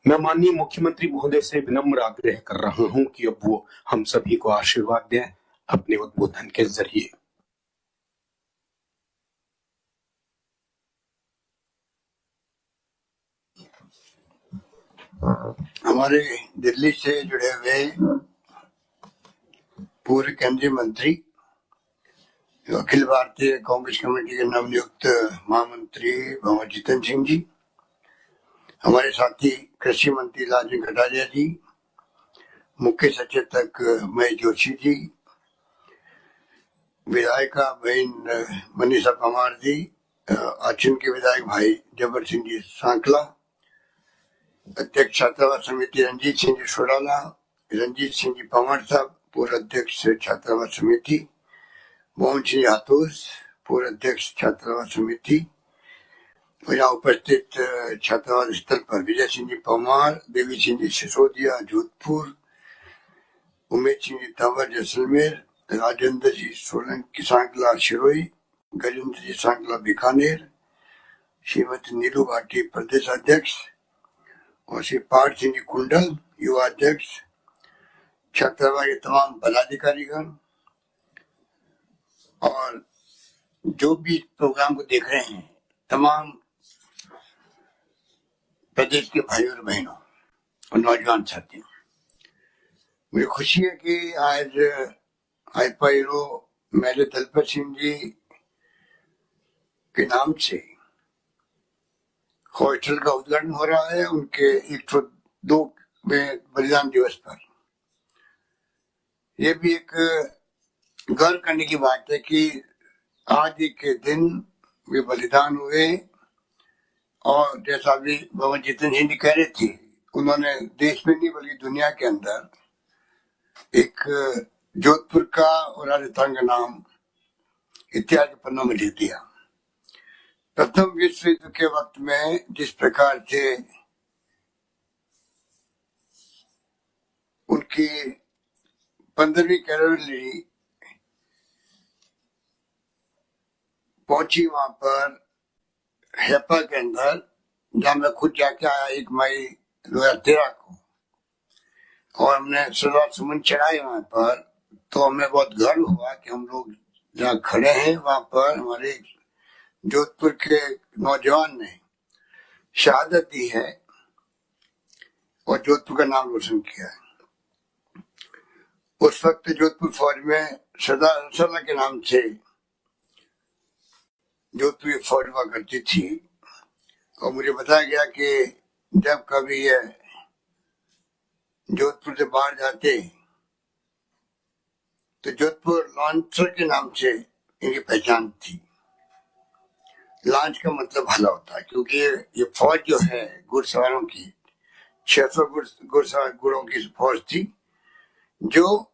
मैं माननीय मुख्यमंत्री महोदय से विनम्र आग्रह कर रहा हूं कि अब वो हम सभी को आशीर्वाद दें अपने उद्बोधन के जरिए। हमारे दिल्ली से जुड़े हुए पूर्व केंद्रीय मंत्री, अखिल भारतीय कांग्रेस कमेटी के नवनियुक्त महामंत्री भंवर जीतन सिंह जी, हमारे साथी कृषि मंत्री लालजी कटारिया जी, मुख्य सचेतक महेश जोशी जी, विधायिका बहन मनीषा पंवार जी, अचन के विधायक भाई जब्बर सिंह जी सांकला, अध्यक्ष छात्रावास समिति रंजीत सिंह जी सोडाला, रंजीत सिंह जी पंवार साहब, पूर्व अध्यक्ष छात्रावास समिति, मोहन सिंह हाथोस, पूर्व अध्यक्ष छात्रावास समिति, और यहाँ उपस्थित छात्रावास स्थल पर विजय सिंह जी पंवार, देवी सिंह जी सिसोदिया जोधपुर, उमेश सिंह जी तंवर जैसलमेर, राजेंद्र जी सोलंकी सांकला शिरोई, गजेंद्र जी सांकला बीकानेर, श्रीमती नीलू भाटी प्रदेश अध्यक्ष, और श्री पाठ सिंह जी कुंडल युवा अध्यक्ष, छात्रावास के तमाम पदाधिकारीगण और जो भी प्रोग्राम को देख रहे हैं, तमाम प्रदेश के भाइयों और बहनों और नौजवान साथियों, मुझे खुशी है कि आज Haifa hero major Dalpat Singh ji के नाम से हॉस्टल का उद्घाटन हो रहा है उनके 102 में बलिदान दिवस पर। यह भी एक गर्व करने की बात है कि आज के दिन वे बलिदान हुए, और जैसा भी भंवर जीतन सिंह जी कह रहे थे, उन्होंने देश में नहीं बल्कि दुनिया के अंदर एक जोधपुर का और राजस्थान का नाम इतिहास के पन्नों में लिख दिया। प्रथम विश्व युद्ध के वक्त में जिस प्रकार से उनकी 15वीं कैवेलरी पहुंची वहां पर हैपा के अंदर, जहां मैं खुद जाके आया 1 मई 2013 को, और हमने श्रद्धा सुमन चढ़ाए वहां पर, तो हमें बहुत गर्व हुआ कि हम लोग जहाँ खड़े हैं वहां पर हमारे जोधपुर के नौजवान ने शहादत दी है और जोधपुर का नाम रोशन किया है। उस वक्त जोधपुर फौज में सरदार रसल्ला के नाम से जोधपुर की फौज हुआ करती थी, और मुझे बताया गया कि जब कभी ये जोधपुर से बाहर जाते तो जोधपुर लॉन्चर के नाम से इनकी पहचान थी। लॉन्च का मतलब भला होता है, क्योंकि ये फौज जो है घुड़सवारों की 600 घुड़ों की फौज थी, जो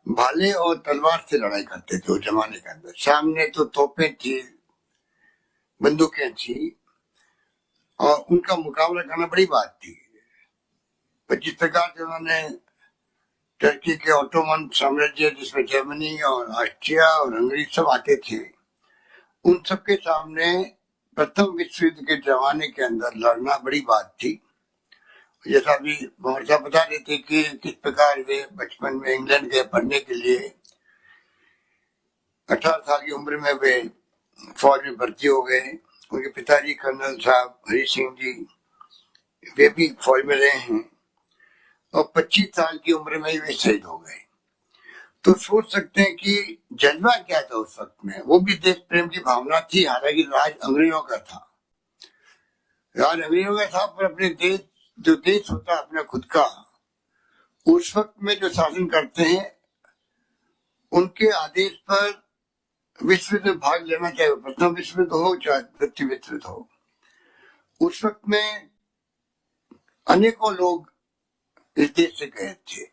भाले और तलवार से लड़ाई करते थे उस जमाने के अंदर। सामने तो तोपें थी, बंदूकें थी, और उनका मुकाबला करना बड़ी बात थी। पर जिस प्रकार से उन्होंने टर्की के ऑटोमन साम्राज्य, जिसमें जर्मनी और ऑस्ट्रिया और हंगरी सब आते थे, उन सबके सामने प्रथम विश्व युद्ध के जमाने के अंदर लड़ना बड़ी बात थी। जैसा भी भंवर साहब बता रहे थे कि किस प्रकार वे बचपन में इंग्लैंड गए पढ़ने के लिए, 18 साल की उम्र में वे फौज में भर्ती हो गए। उनके पिताजी कर्नल साहब हरि सिंह जी, वे भी फौज में रहे हैं, और 25 साल की उम्र में ही वे शहीद हो गए। तो सोच सकते हैं कि जज्बा क्या था उस वक्त में। वो भी देश प्रेम की भावना थी, हालांकि राज अंग्रेजों का था, पर अपने देश, जो देश होता है अपना खुद का, उस वक्त में जो शासन करते हैं उनके आदेश पर विश्व युद्ध में भाग लेना, चाहे प्रथम विश्व युद्ध हो चाहे द्वितीय विश्व युद्ध हो। उस वक्त में अनेकों लोग इस देश से गए थे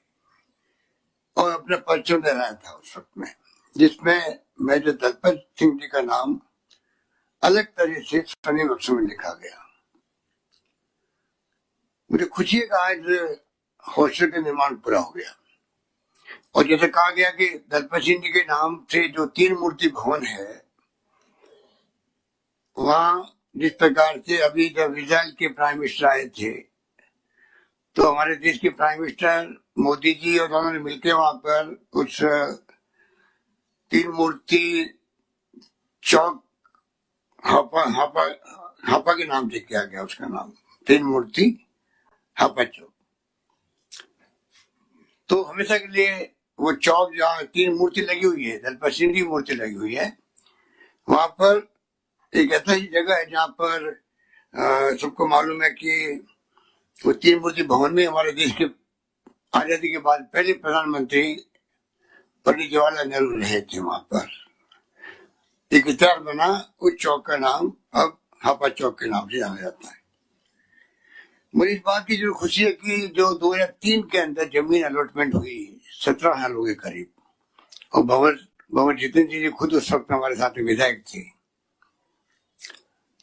और अपना परिचय दे रहा था उस वक्त में, जिसमें मेजर दलपत सिंह जी का नाम अलग तरह से स्वर्ण अक्षर में लिखा गया। मुझे खुशी है कि आज हॉस्टल का निर्माण पूरा हो गया, और जैसे कहा गया कि दलपत सिंह जी के नाम से जो 3 मूर्ति भवन है, वहां जिस प्रकार से अभी जब इजराइल के प्राइम मिनिस्टर आए थे तो हमारे देश के प्राइम मिनिस्टर मोदी जी और उन्होंने मिलकर वहां पर उस 3 मूर्ति चौक हापा के नाम से किया गया, उसका नाम 3 मूर्ति हापा चौक। तो हमेशा के लिए वो चौक जहाँ 3 मूर्ति लगी हुई है, दलपत सिंह की मूर्ति लगी हुई है, वहां पर एक ऐसा ही जगह है जहाँ पर सबको मालूम है कि वो 3 मूर्ति भवन में हमारे देश के आजादी के बाद पहले प्रधानमंत्री पंडित जवाहरलाल नेहरू रहे थे। वहां पर एक इतिहास बना, उस चौक का नाम अब हापा चौक के नाम से जाना जाता है। मुझे इस बात की जो खुशी है कि जो 2003 के अंदर जमीन अलॉटमेंट हुई 17 सालों के करीब, और भंवर जितेंद्र जी खुद उस वक्त हमारे साथ में विधायक थे।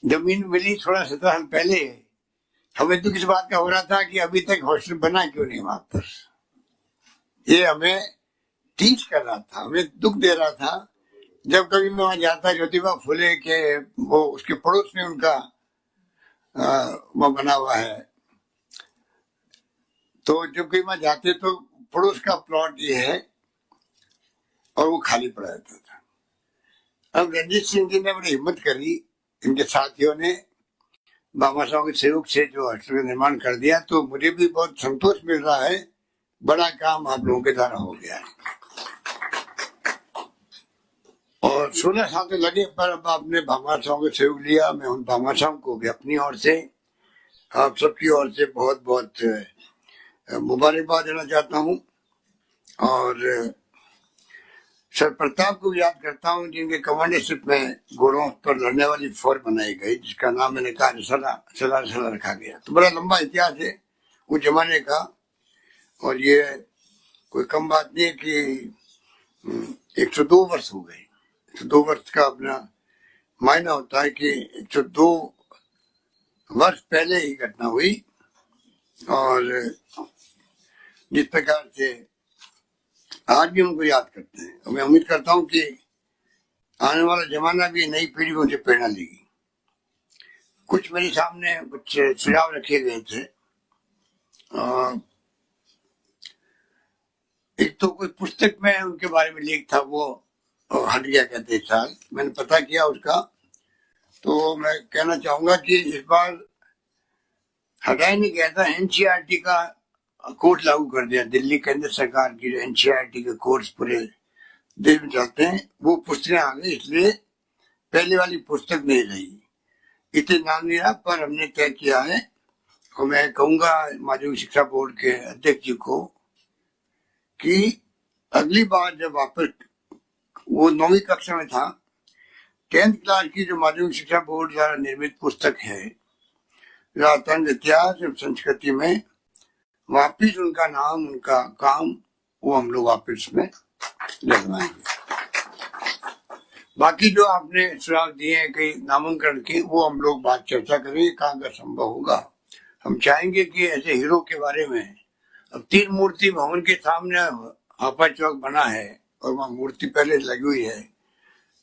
जमीन मिली थोड़ा 17 साल पहले, हमें तो किस बात का हो रहा था कि अभी तक हॉस्टल बना क्यों नहीं वहां पर। ये हमें टीच कर रहा था, हमें दुख दे रहा था। जब कभी मैं वहां जाता, ज्योतिबा फुले के वो उसके पड़ोस में उनका वो बना हुआ है, तो जब कभी वहां जाते तो पड़ोस का प्लॉट ये है और वो खाली पड़ा रहता था। अब रणजीत सिंह जी ने बड़ी हिम्मत करी, इनके साथियों ने बाबा साहब के सहयोग से जो हॉस्टल का निर्माण कर दिया, तो मुझे भी बहुत संतोष मिल रहा है। बड़ा काम आप लोगों के द्वारा हो गया है और 16 साल तो लगे, पर अब आपने बाबा साहब का सहयोग लिया। मैं उन बाबा साहब को भी अपनी ओर से, आप सबकी ओर से बहुत बहुत मुबारकबाद देना चाहता हूँ। और सर प्रताप को याद करता हूँ, जिनके कमांडरशिप में गोरों पर लड़ने वाली फौज बनाई गई, जिसका नाम मैंने कहा सदा रखा गया। तो बड़ा लंबा इतिहास है उस जमाने का, और ये कोई कम बात नहीं है कि 102 वर्ष हो गए। 102 वर्ष का अपना मायना होता है कि 102 वर्ष पहले ही घटना हुई। और जिस प्रकार से आज भी उनको याद करते हैं, और मैं उम्मीद करता हूं कि आने वाला जमाना भी नई पीढ़ी उनसे प्रेरणा लेगी। कुछ मेरे सामने कुछ सुझाव रखे गए थे। एक तो कोई पुस्तक में उनके बारे में लेख था, वो हट गया कहते साल। मैंने पता किया उसका, तो मैं कहना चाहूंगा कि इस बार हटाया नहीं गया था। एनसीईआरटी का कोर्स लागू कर दिया, दिल्ली केंद्र सरकार की जो एनसीईआरटी के कोर्स पूरे देश में चलते हैं, वो पुस्तकें आ गई, इसलिए पहले वाली पुस्तक नहीं रही। इतने नाम नहीं रहा, पर हमने तय किया है, और मैं कहूंगा माध्यमिक शिक्षा बोर्ड के अध्यक्ष जी को कि अगली बार जब वापस, वो 9वीं कक्षा में था, 10th क्लास की जो माध्यमिक शिक्षा बोर्ड द्वारा निर्मित पुस्तक है राजस्थान इतिहास और संस्कृति में, वापिस उनका नाम, उनका काम, वो हम लोग वापिस में लगवाएंगे। बाकी जो आपने सुझाव दिए हैं कई नामांकन के, वो हम लोग बात चर्चा करेंगे कहाँ का संभव होगा। हम चाहेंगे कि ऐसे हीरो के बारे में, अब 3 मूर्ति भवन के सामने हापा चौक बना है और वहाँ मूर्ति पहले लगी हुई है,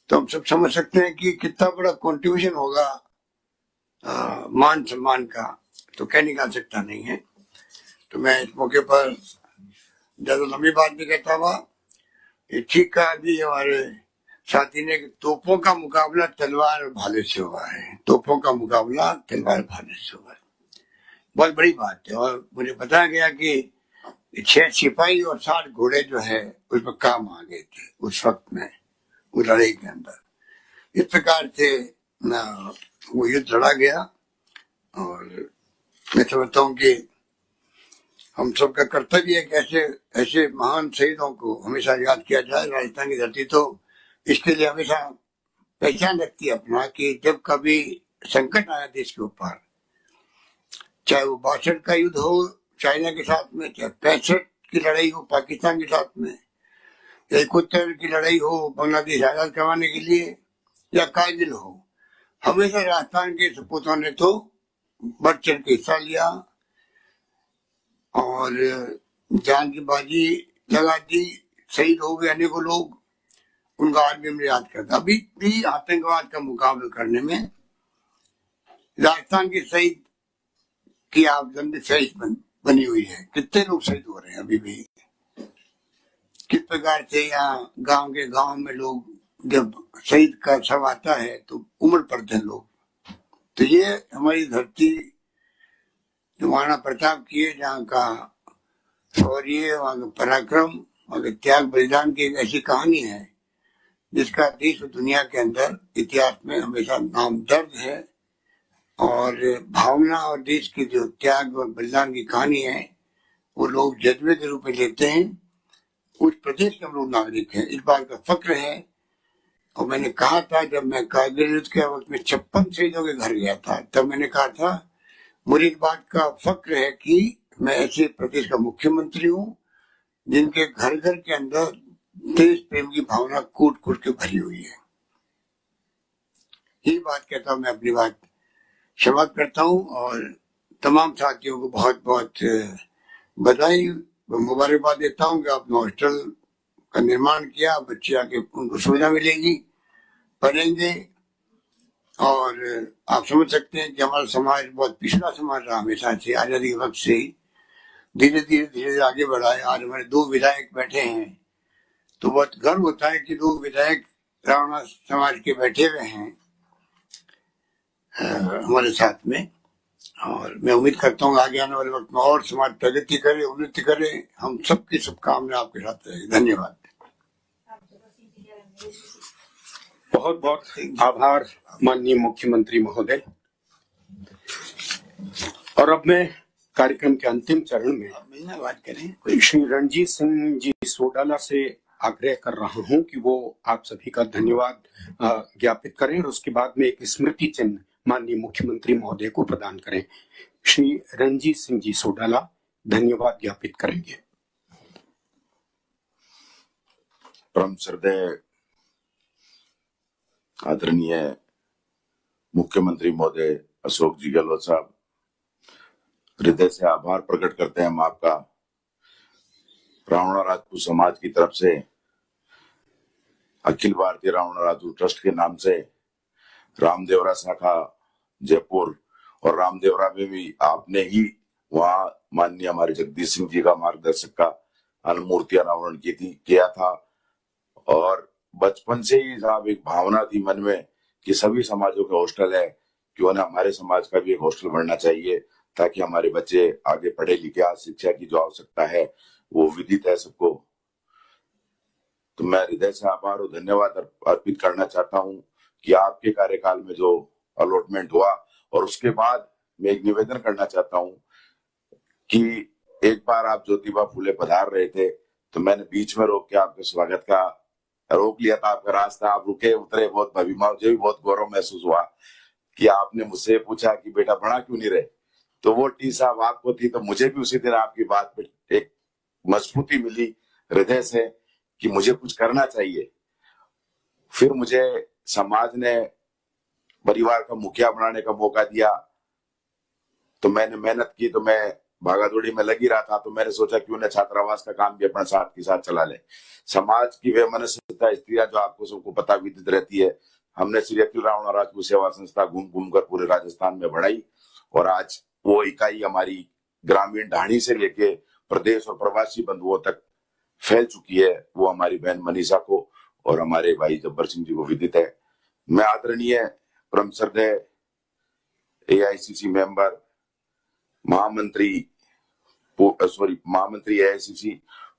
तो हम सब समझ सकते हैं कि कितना बड़ा कंट्रीब्यूशन होगा मान सम्मान का, तो कह निकाल सकता नहीं है। तो मैं इस मौके पर ज्यादा लंबी बात नहीं कहता हुआ, ये ठीक कहा भी हमारे साथी ने, तोपों का मुकाबला तलवार और भाले से हुआ है। तोपों का मुकाबला तलवार भाले से हुआ है, बहुत बड़ी बात है। और मुझे बताया गया कि 6 सिपाही और 60 घोड़े जो है उस पर काम आ गए थे उस वक्त में, उस लड़ाई के अंदर। इस प्रकार से वो युद्ध लड़ा गया, और मैं समझता हूँ कि हम सबका कर्तव्य है कि ऐसे महान शहीदों को हमेशा याद किया जाए। राजस्थान की धरती तो इसके लिए हमेशा पहचान रखती है अपना, कि जब कभी संकट आया देश के ऊपर, चाहे वो 62 का युद्ध हो चाइना के साथ में, चाहे 65 की लड़ाई हो पाकिस्तान के साथ में, 71 की लड़ाई हो बांग्लादेश आजाद करवाने के लिए, या कारगिल हो, हमेशा राजस्थान के सपूतों ने तो बढ़ चढ़ के हिस्सा लिया और जान की बाजी लगा दी, शहीद हो गए अनेकों लोग, उनका आज भी हम याद करते। अभी भी आतंकवाद का मुकाबला करने में राजस्थान की शहीद की आप लंबी फहरिस्त बनी हुई है। कितने लोग शहीद हो रहे हैं अभी भी, किस प्रकार से यहाँ गांव में लोग जब शहीद का शव आता है तो उमड़ पड़ते हैं लोग। तो ये हमारी धरती जो महाराणा प्रताप की है, जहाँ का शौर्य, वहाँ का पराक्रम, वहाँ के त्याग बलिदान की एक ऐसी कहानी है जिसका देश और दुनिया के अंदर इतिहास में हमेशा नाम दर्ज है। और भावना और देश की जो त्याग और बलिदान की कहानी है वो लोग जज्बे के रूप में लेते हैं। उस प्रदेश के हम लोग नागरिक हैं, इस बात का फक्र है। और मैंने कहा था जब मैं कारगिल युद्ध के वक्त में 56 शहीदों के घर गया था, तब मैंने कहा था मुझे इस बात का फक्र है कि मैं ऐसे प्रदेश का मुख्यमंत्री हूँ जिनके घर घर के अंदर देश प्रेम की भावना कूट कूट के भरी हुई है। ये बात कहता हूँ, मैं अपनी बात समाप्त करता हूँ और तमाम साथियों को बहुत बहुत बधाई मुबारकबाद देता हूँ कि आपने हॉस्टल का निर्माण किया। बच्चे आके उनको सुविधा मिलेगी, पढ़ेंगे। और आप समझ सकते हैं कि हमारा समाज बहुत पिछड़ा समाज रहा हमेशा से, आजादी के वक्त से ही धीरे धीरे आगे बढ़ा है। आज हमारे 2 विधायक बैठे हैं तो बहुत गर्व होता है कि 2 विधायक रावणा समाज के बैठे हुए हैं हमारे साथ में। और मैं उम्मीद करता हूँ आगे आने वाले वक्त में और समाज प्रगति करे, उन्नति करे। हम सबकी शुभकामनाएं आपके साथ रहेगी। धन्यवाद। बहुत बहुत आभार माननीय मुख्यमंत्री महोदय। और अब मैं कार्यक्रम के अंतिम चरण में बात करें, श्री रणजीत सिंह जी सोडाला से आग्रह कर रहा हूं कि वो आप सभी का धन्यवाद ज्ञापित करें और उसके बाद में एक स्मृति चिन्ह माननीय मुख्यमंत्री महोदय को प्रदान करें। श्री रणजीत सिंह जी सोडाला धन्यवाद ज्ञापित करेंगे। परम श्रद्धेय आदरणीय मुख्यमंत्री महोदय अशोक जी गहलोत साहब, हृदय से आभार प्रकट करते हैं हम आपका। रावणा राजपूत समाज की तरफ से अखिल भारतीय रावणा राजपूत ट्रस्ट के नाम से रामदेवरा शाखा जयपुर और रामदेवरा में भी आपने ही वहां माननीय हमारे जगदीश सिंह जी का मार्गदर्शक का अनुमूर्ति अनावरण किया था। और बचपन से ही साहब एक भावना थी मन में कि सभी समाजों के हॉस्टल है, क्यों ना हमारे समाज का भी एक हॉस्टल बनना चाहिए ताकि हमारे बच्चे आगे पढ़े लिखे, आज शिक्षा की जो आवश्यकता है वो विदित है सबको। तो मैं हृदय से आभार और धन्यवाद अर्पित करना चाहता हूँ कि आपके कार्यकाल में जो अलॉटमेंट हुआ। और उसके बाद मैं एक निवेदन करना चाहता हूँ कि एक बार आप ज्योतिबा फूले पधार रहे थे तो मैंने बीच में रोक के आपके स्वागत का रोक लिया था, आपका रास्ता, आप रुके उतरे, बहुत भविमा, मुझे भी बहुत गौरव महसूस हुआ कि आपने मुझसे पूछा कि बेटा बड़ा क्यों नहीं रहे। तो वो टी साहब आपको थी, तो मुझे भी उसी दिन आपकी बात पे एक मजबूती मिली हृदय से कि मुझे कुछ करना चाहिए। फिर मुझे समाज ने परिवार का मुखिया बनाने का मौका दिया, तो मैंने मेहनत की, तो मैं भागादौड़ी में लगी रहा था। तो मैंने सोचा क्यों न छात्रावास का काम भी अपने साथ के साथ चला ले। समाज की वे मनस्थिता स्त्रियां जो आपको सबको पता विदित रहती है, हमने श्री अखिल रावणा राजपूत सेवा संस्था घूम घूम कर पूरे राजस्थान में बढ़ाई। और आज वो इकाई हमारी ग्रामीण ढाणी से लेके प्रदेश और प्रवासी बंधुओं तक फैल चुकी है। वो हमारी बहन मनीषा को और हमारे भाई जब्बर सिंह जी को विदित है। मैं आदरणीय परम श्रद्धेय AICC मेंबर महामंत्री AICC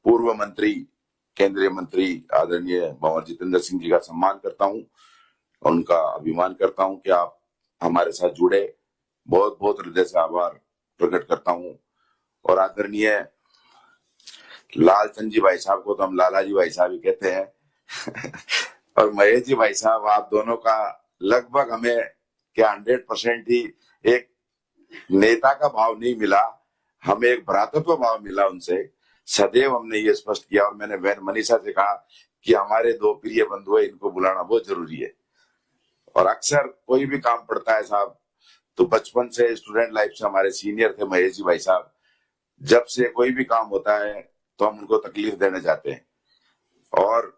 पूर्व मंत्री केंद्रीय मंत्री आदरणीय भंवर जितेंद्र सिंह जी का सम्मान करता हूं और उनका अभिमान करता हूं कि आप हमारे साथ जुड़े। बहुत बहुत हृदय से आभार प्रकट करता हूं। और आदरणीय लालचंद जी भाई साहब को तो हम लाला जी भाई साहब ही कहते हैं और महेश जी भाई साहब, आप दोनों का लगभग हमें क्या 100% ही एक नेता का भाव नहीं मिला, हमें एक भ्रातृत्व भाव मिला उनसे। सदैव हमने ये स्पष्ट किया और मैंने बहन मनीषा से कहा कि हमारे 2 प्रिय बंधु है, इनको बुलाना बहुत जरूरी है। और अक्सर कोई भी काम पड़ता है साहब, तो बचपन से स्टूडेंट लाइफ से हमारे सीनियर थे महेश जी भाई साहब, जब से कोई भी काम होता है तो हम उनको तकलीफ देने जाते हैं। और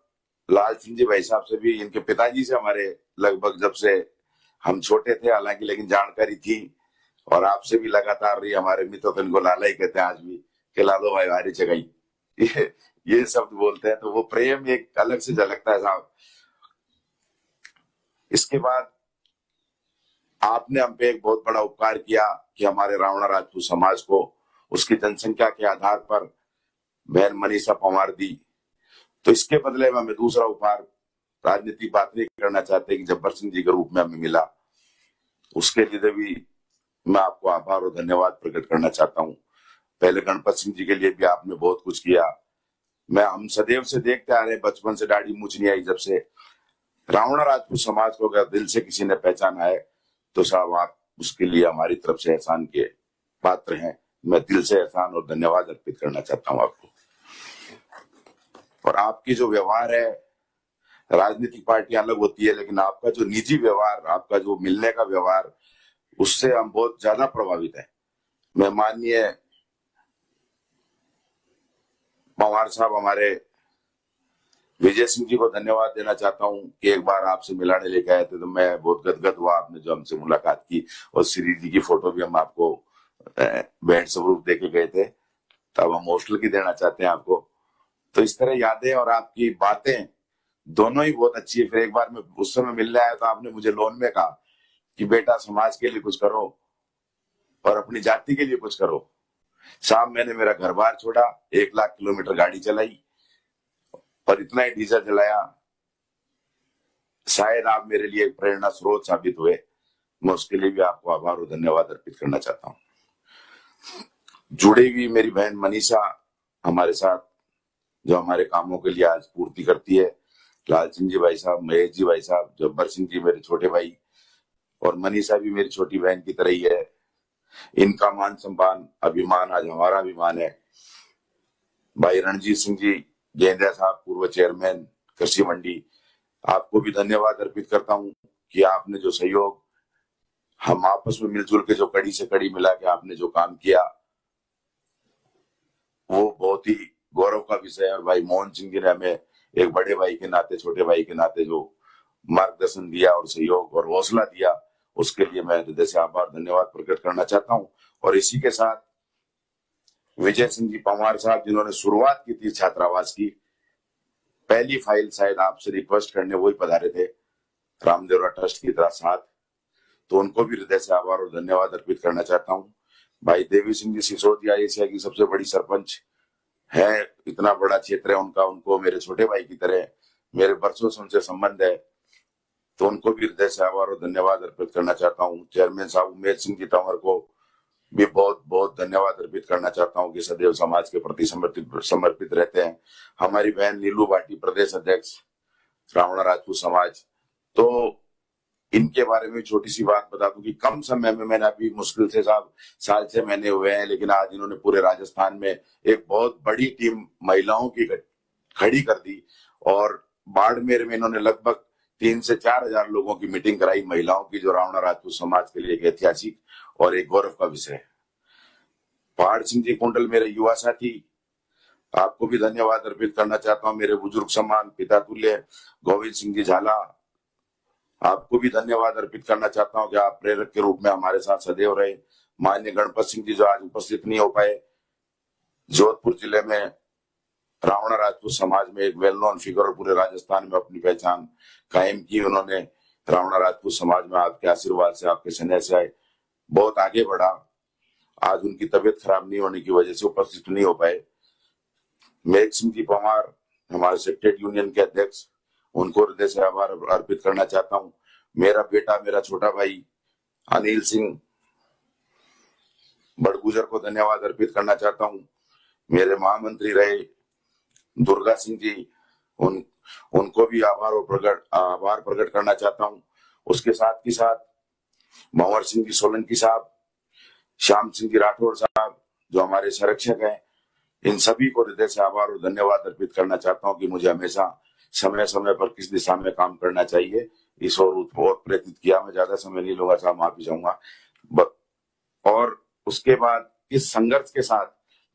लाल सिंह जी भाई साहब से भी, इनके पिताजी से हमारे लगभग जब से हम छोटे थे हालांकि, लेकिन जानकारी थी। और आपसे भी लगातार रही। हमारे मित्र तो इनको लाला ही कहते हैं आज भी, कि लालो भाई हारी जगही, ये शब्द बोलते हैं। तो वो प्रेम एक अलग से झलकता है साहब। इसके बाद आपने हम पे एक बहुत बड़ा उपकार किया कि हमारे रावणा राजपूत समाज को उसकी जनसंख्या के आधार पर बहन मनीषा पंवार दी। तो इसके बदले में हमें दूसरा उपहार, राजनीतिक बात नहीं करना चाहते, कि जब्बर सिंह जी के रूप में हमें मिला। उसके लिए भी मैं आपको आभार और धन्यवाद प्रकट करना चाहता हूं। पहले गणपत सिंह जी के लिए भी आपने बहुत कुछ किया। हम सदैव से देखते आ रहे, बचपन से दाढ़ी मूछ नहीं आई जब से। रावणा राजपूत समाज को अगर दिल से किसी ने पहचाना है तो साहब आप उसके लिए हमारी तरफ से एहसान के पात्र हैं। मैं दिल से एहसान और धन्यवाद अर्पित करना चाहता हूं आपको। और आपकी जो व्यवहार है, राजनीतिक पार्टियां अलग होती है, लेकिन आपका जो निजी व्यवहार, आपका जो मिलने का व्यवहार, उससे हम बहुत ज्यादा प्रभावित हैं। मैं माननीय पंवार साहब हमारे विजय सिंह जी को धन्यवाद देना चाहता हूं कि एक बार आपसे मिलाने लेके आए थे तो मैं बहुत गदगद हुआ। आपने जो हमसे मुलाकात की, और श्री जी की फोटो भी हम आपको भेंट स्वरूप देके गए थे, तब हम हॉस्टल की देना चाहते हैं आपको। तो इस तरह यादें और आपकी बातें दोनों ही बहुत अच्छी है। फिर एक बार मैं उस समय मिलने आया तो आपने मुझे लोन में कहा कि बेटा समाज के लिए कुछ करो और अपनी जाति के लिए कुछ करो। साहब मैंने मेरा घर बार छोड़ा, 1 लाख किलोमीटर गाड़ी चलाई और इतना ही डीजल जलाया। शायद आप मेरे लिए एक प्रेरणा स्रोत साबित हुए। मैं उसके लिए भी आपको आभार और धन्यवाद अर्पित करना चाहता हूं। जुड़ी हुई मेरी बहन मनीषा हमारे साथ, जो हमारे कामों के लिए आज पूर्ति करती है। लाल सिंह जी भाई साहब, महेश जी भाई साहब, जब्बर सिंह जी मेरे छोटे भाई, और मनीषा भी मेरी छोटी बहन की तरह ही है। इनका मान सम्मान, अभिमान आज हमारा अभिमान है। भाई रणजीत सिंह जी गेंद्या साहब, पूर्व चेयरमैन कृषि मंडी, आपको भी धन्यवाद अर्पित करता हूं कि आपने जो सहयोग, हम आपस में मिलजुल के जो कड़ी से कड़ी मिला के आपने जो काम किया, वो बहुत ही गौरव का विषय है। और भाई मोहन सिंह जी ने हमें एक बड़े भाई के नाते, छोटे भाई के नाते जो मार्गदर्शन दिया और सहयोग और हौसला दिया, उसके लिए मैं हृदय से आभार धन्यवाद प्रकट करना चाहता हूं। और इसी के साथ विजय सिंह जी पंवार साहब, जिन्होंने शुरुआत की थी छात्रावास की, पहली फाइल शायद आपसे रिक्वेस्ट करने वही पधारे थे, रामदेवरा ट्रस्ट की तरह साथ, तो उनको भी हृदय से आभार और धन्यवाद अर्पित करना चाहता हूं। भाई देवी सिंह जी सिसोदिया एशिया की सबसे बड़ी सरपंच है, इतना बड़ा क्षेत्र है उनका, उनको मेरे छोटे भाई की तरह मेरे बरसों से उनसे संबंध है, तो उनको भी हृदय से आभार और धन्यवाद अर्पित करना चाहता हूँ। चेयरमैन साहब उमेश सिंह जी तंवर को भी बहुत बहुत धन्यवाद अर्पित करना चाहता हूँ कि सदैव समाज के प्रति समर्पित रहते हैं। हमारी बहन नीलू भाटी, प्रदेश अध्यक्ष रावणा राजपूत समाज, तो इनके बारे में छोटी सी बात बता दूं कि कम समय में, मैंने अभी मुश्किल से साहब 6 महीने हुए हैं, लेकिन आज इन्होंने पूरे राजस्थान में एक बहुत बड़ी टीम महिलाओं की खड़ी कर दी। और बाड़मेर में इन्होंने लगभग 3 से 4 हजार लोगों की मीटिंग कराई महिलाओं की, जो रावणा राजपूत समाज के लिए एक ऐतिहासिक और एक गौरव का विषय है। पहाड़ सिंह जी कुंडल मेरे युवा साथी, आपको भी धन्यवाद अर्पित करना चाहता हूं। मेरे बुजुर्ग समान पिता तुल्य गोविंद सिंह जी झाला, आपको भी धन्यवाद अर्पित करना चाहता हूं कि आप प्रेरक के रूप में हमारे साथ सदैव रहे। माननीय गणपत सिंह जी, जो आज उपस्थित नहीं हो पाए, जोधपुर जिले में रावणा राजपूत समाज में एक वेल नोन फिगर और पूरे राजस्थान में अपनी पहचान कायम की। उन्होंने रावणा राजपूत समाज में आपके आशीर्वाद से, आपके स्नेह से आए बहुत आगे बढ़ा। आज उनकी तबीयत खराब नहीं होने की वजह से उपस्थित नहीं हो पाए। मेघ सिंह जी पंवार, हमारे सेक्रेटरी यूनियन के अध्यक्ष, उनको हृदय से आभार अर्पित करना चाहता हूँ। मेरा बेटा, मेरा छोटा भाई अनिल सिंह बड़गुजर को धन्यवाद अर्पित करना चाहता हूँ। मेरे महामंत्री रहे दुर्गा सिंह जी, उनको भी आभार प्रकट करना चाहता हूँ। उसके साथ ही साथ भंवर सिंह जी सोलंकी साहब, श्याम सिंह जी राठौर साहब, जो हमारे संरक्षक हैं, इन सभी को हृदय से आभार और धन्यवाद अर्पित करना चाहता हूँ कि मुझे हमेशा समय समय पर किस दिशा में काम करना चाहिए, इस और बहुत प्रेरित किया। मैं ज्यादा समय नहीं लूंगा साहब, माफी चाहूंगा। और उसके बाद इस संघर्ष के साथ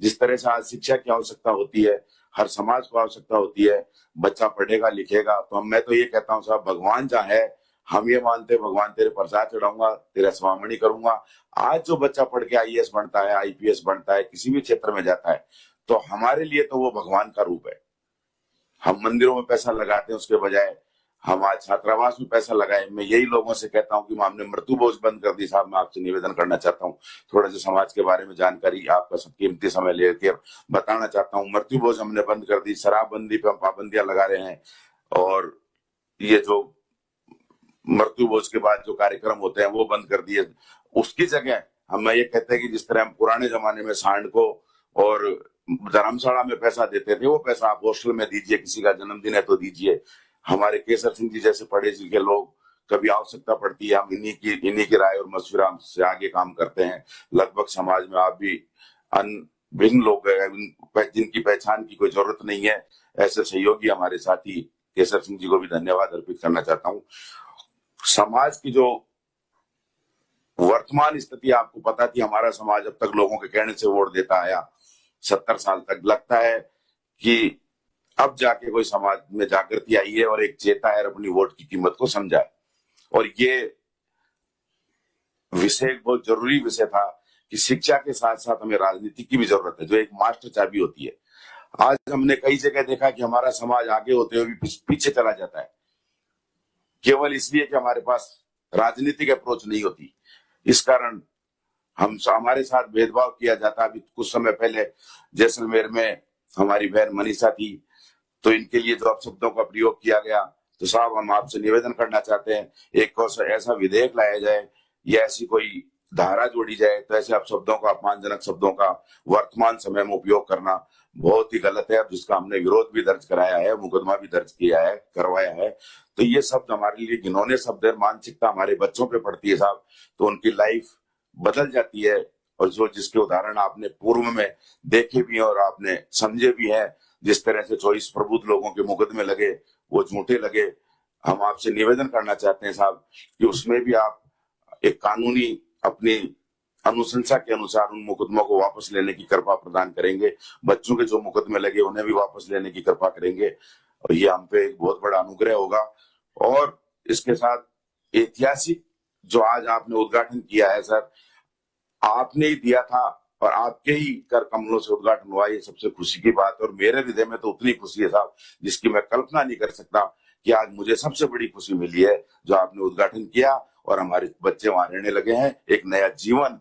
जिस तरह से आज शिक्षा की आवश्यकता होती है, हर समाज को आवश्यकता होती है। बच्चा पढ़ेगा लिखेगा तो मैं तो ये कहता हूँ साहब, भगवान जहाँ है हम ये मानते हैं भगवान तेरे प्रसाद चढ़ाऊंगा, तेरा स्वामणी करूंगा। आज जो बच्चा पढ़ के आईएएस बनता है, आईपीएस बनता है, किसी भी क्षेत्र में जाता है, तो हमारे लिए तो वो भगवान का रूप है। हम मंदिरों में पैसा लगाते हैं उसके बजाय हम आज छात्रावास में पैसा लगाए। मैं यही लोगों से कहता हूं कि हमने मृत्यु भोज बंद कर दी। साहब मैं आपसे निवेदन करना चाहता हूं, थोड़ा सा समाज के बारे में जानकारी आपका सब कीमती समय लेकर बताना चाहता हूं। मृत्यु भोज हमने बंद कर दी, शराबबंदी पे हम पाबंदियां लगा रहे हैं, और ये जो मृत्यु भोज के बाद जो कार्यक्रम होते हैं वो बंद कर दिए। उसकी जगह हम ये कहते हैं कि जिस तरह हम पुराने जमाने में सांड को और धर्मशाला में पैसा देते थे, वो पैसा आप हॉस्टल में दीजिए, किसी का जन्मदिन है तो दीजिए। हमारे केसर सिंह जी जैसे पढ़े लिखे लोग, कभी आवश्यकता पड़ती है हम इन्हीं की राय और मशवरा से आगे काम करते हैं। लगभग समाज में आप भी भिन्न लोग हैं जिनकी पहचान की कोई जरूरत नहीं है, ऐसे सहयोगी हमारे साथी केसर सिंह जी को भी धन्यवाद अर्पित करना चाहता हूँ। समाज की जो वर्तमान स्थिति आपको पता थी, हमारा समाज अब तक लोगों के कहने से वोट देता आया 70 साल तक। लगता है कि अब जाके कोई समाज में जागृति आई है और एक चेता है, अपनी वोट की कीमत को समझा है। और ये विषय बहुत जरूरी विषय था कि शिक्षा के साथ साथ हमें राजनीति की भी जरूरत है, जो एक मास्टर चाबी होती है। आज हमने कई जगह देखा कि हमारा समाज आगे होते हुए भी पीछे चला जाता है, केवल इसलिए कि हमारे पास राजनीतिक अप्रोच नहीं होती। इस कारण हमारे साथ भेदभाव किया जाता। अभी कुछ समय पहले जैसलमेर में हमारी बहन मनीषा थी, तो इनके लिए जो अपशब्दों का प्रयोग किया गया, तो साहब हम आपसे निवेदन करना चाहते हैं एक ऐसा विधेयक लाया जाए या ऐसी कोई धारा जोड़ी जाए, तो ऐसे अपशब्दों का, अपमानजनक शब्दों का वर्तमान समय में उपयोग करना बहुत ही गलत है, जिसका हमने विरोध भी दर्ज कराया है, मुकदमा भी दर्ज करवाया है। तो ये शब्द हमारे लिए घिनौने शब्द है। मानसिकता हमारे बच्चों पे पड़ती है साहब, तो उनकी लाइफ बदल जाती है। और जो जिसके उदाहरण आपने पूर्व में देखे भी हैं और आपने समझे भी हैं, जिस तरह से 24 प्रबुद्ध लोगों के मुकदमे लगे वो झूठे लगे। हम आपसे निवेदन करना चाहते हैं साहब कि उसमें भी आप एक कानूनी अपनी अनुशंसा के अनुसार उन मुकदमों को वापस लेने की कृपा प्रदान करेंगे। बच्चों के जो मुकदमे लगे उन्हें भी वापस लेने की कृपा करेंगे, और ये हम पे एक बहुत बड़ा अनुग्रह होगा। और इसके साथ ऐतिहासिक जो आज आपने उद्घाटन किया है सर, आपने ही दिया था और आपके ही कर कमलों से उद्घाटन हुआ, ये सबसे खुशी की बात। और मेरे हृदय में तो उतनी खुशी है साहब जिसकी मैं कल्पना नहीं कर सकता, कि आज मुझे सबसे बड़ी खुशी मिली है जो आपने उद्घाटन किया और हमारे बच्चे वहां रहने लगे हैं। एक नया जीवन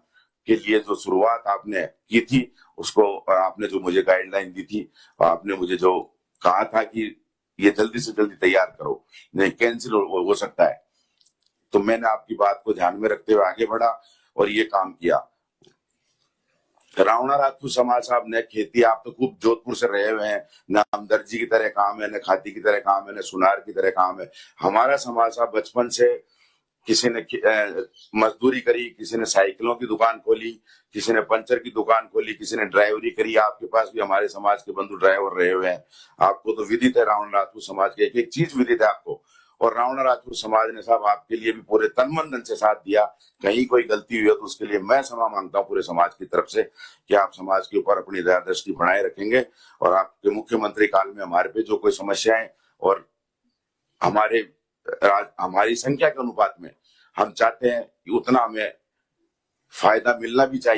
के लिए जो शुरुआत आपने की थी उसको, और आपने जो मुझे गाइडलाइन दी थी, और आपने मुझे जो कहा था कि ये जल्दी से जल्दी तैयार करो, नहीं कैंसिल हो सकता है, तो मैंने आपकी बात को ध्यान में रखते हुए आगे बढ़ा और ये काम किया। रावणा राजपूत समाज साहब ने खेती, आप तो खूब जोधपुर से रहे हुए हैं, न हमदर्जी की तरह काम है, न खाती की तरह काम है, न सुनार की तरह काम है। हमारा समाज साहब बचपन से किसी ने मजदूरी करी, किसी ने साइकिलों की दुकान खोली, किसी ने पंचर की दुकान खोली, किसी ने ड्राइवरी करी। आपके पास भी हमारे समाज के बंधु ड्राइवर रहे हुए हैं, आपको तो विदित है रावणा राजपूत समाज के एक एक चीज विदित है आपको। और रावणा राजपूत समाज ने साहब आपके लिए भी पूरे तन मन धन से साथ दिया। कहीं कोई गलती हुई हो तो उसके लिए मैं क्षमा मांगता हूं पूरे समाज की तरफ से, कि आप समाज के ऊपर अपनी दया दृष्टि बनाए रखेंगे। और आपके मुख्यमंत्री काल में हमारे पे जो कोई समस्याएं और हमारी संख्या के अनुपात में हम चाहते हैं कि उतना हमें फायदा मिलना भी चाहिए।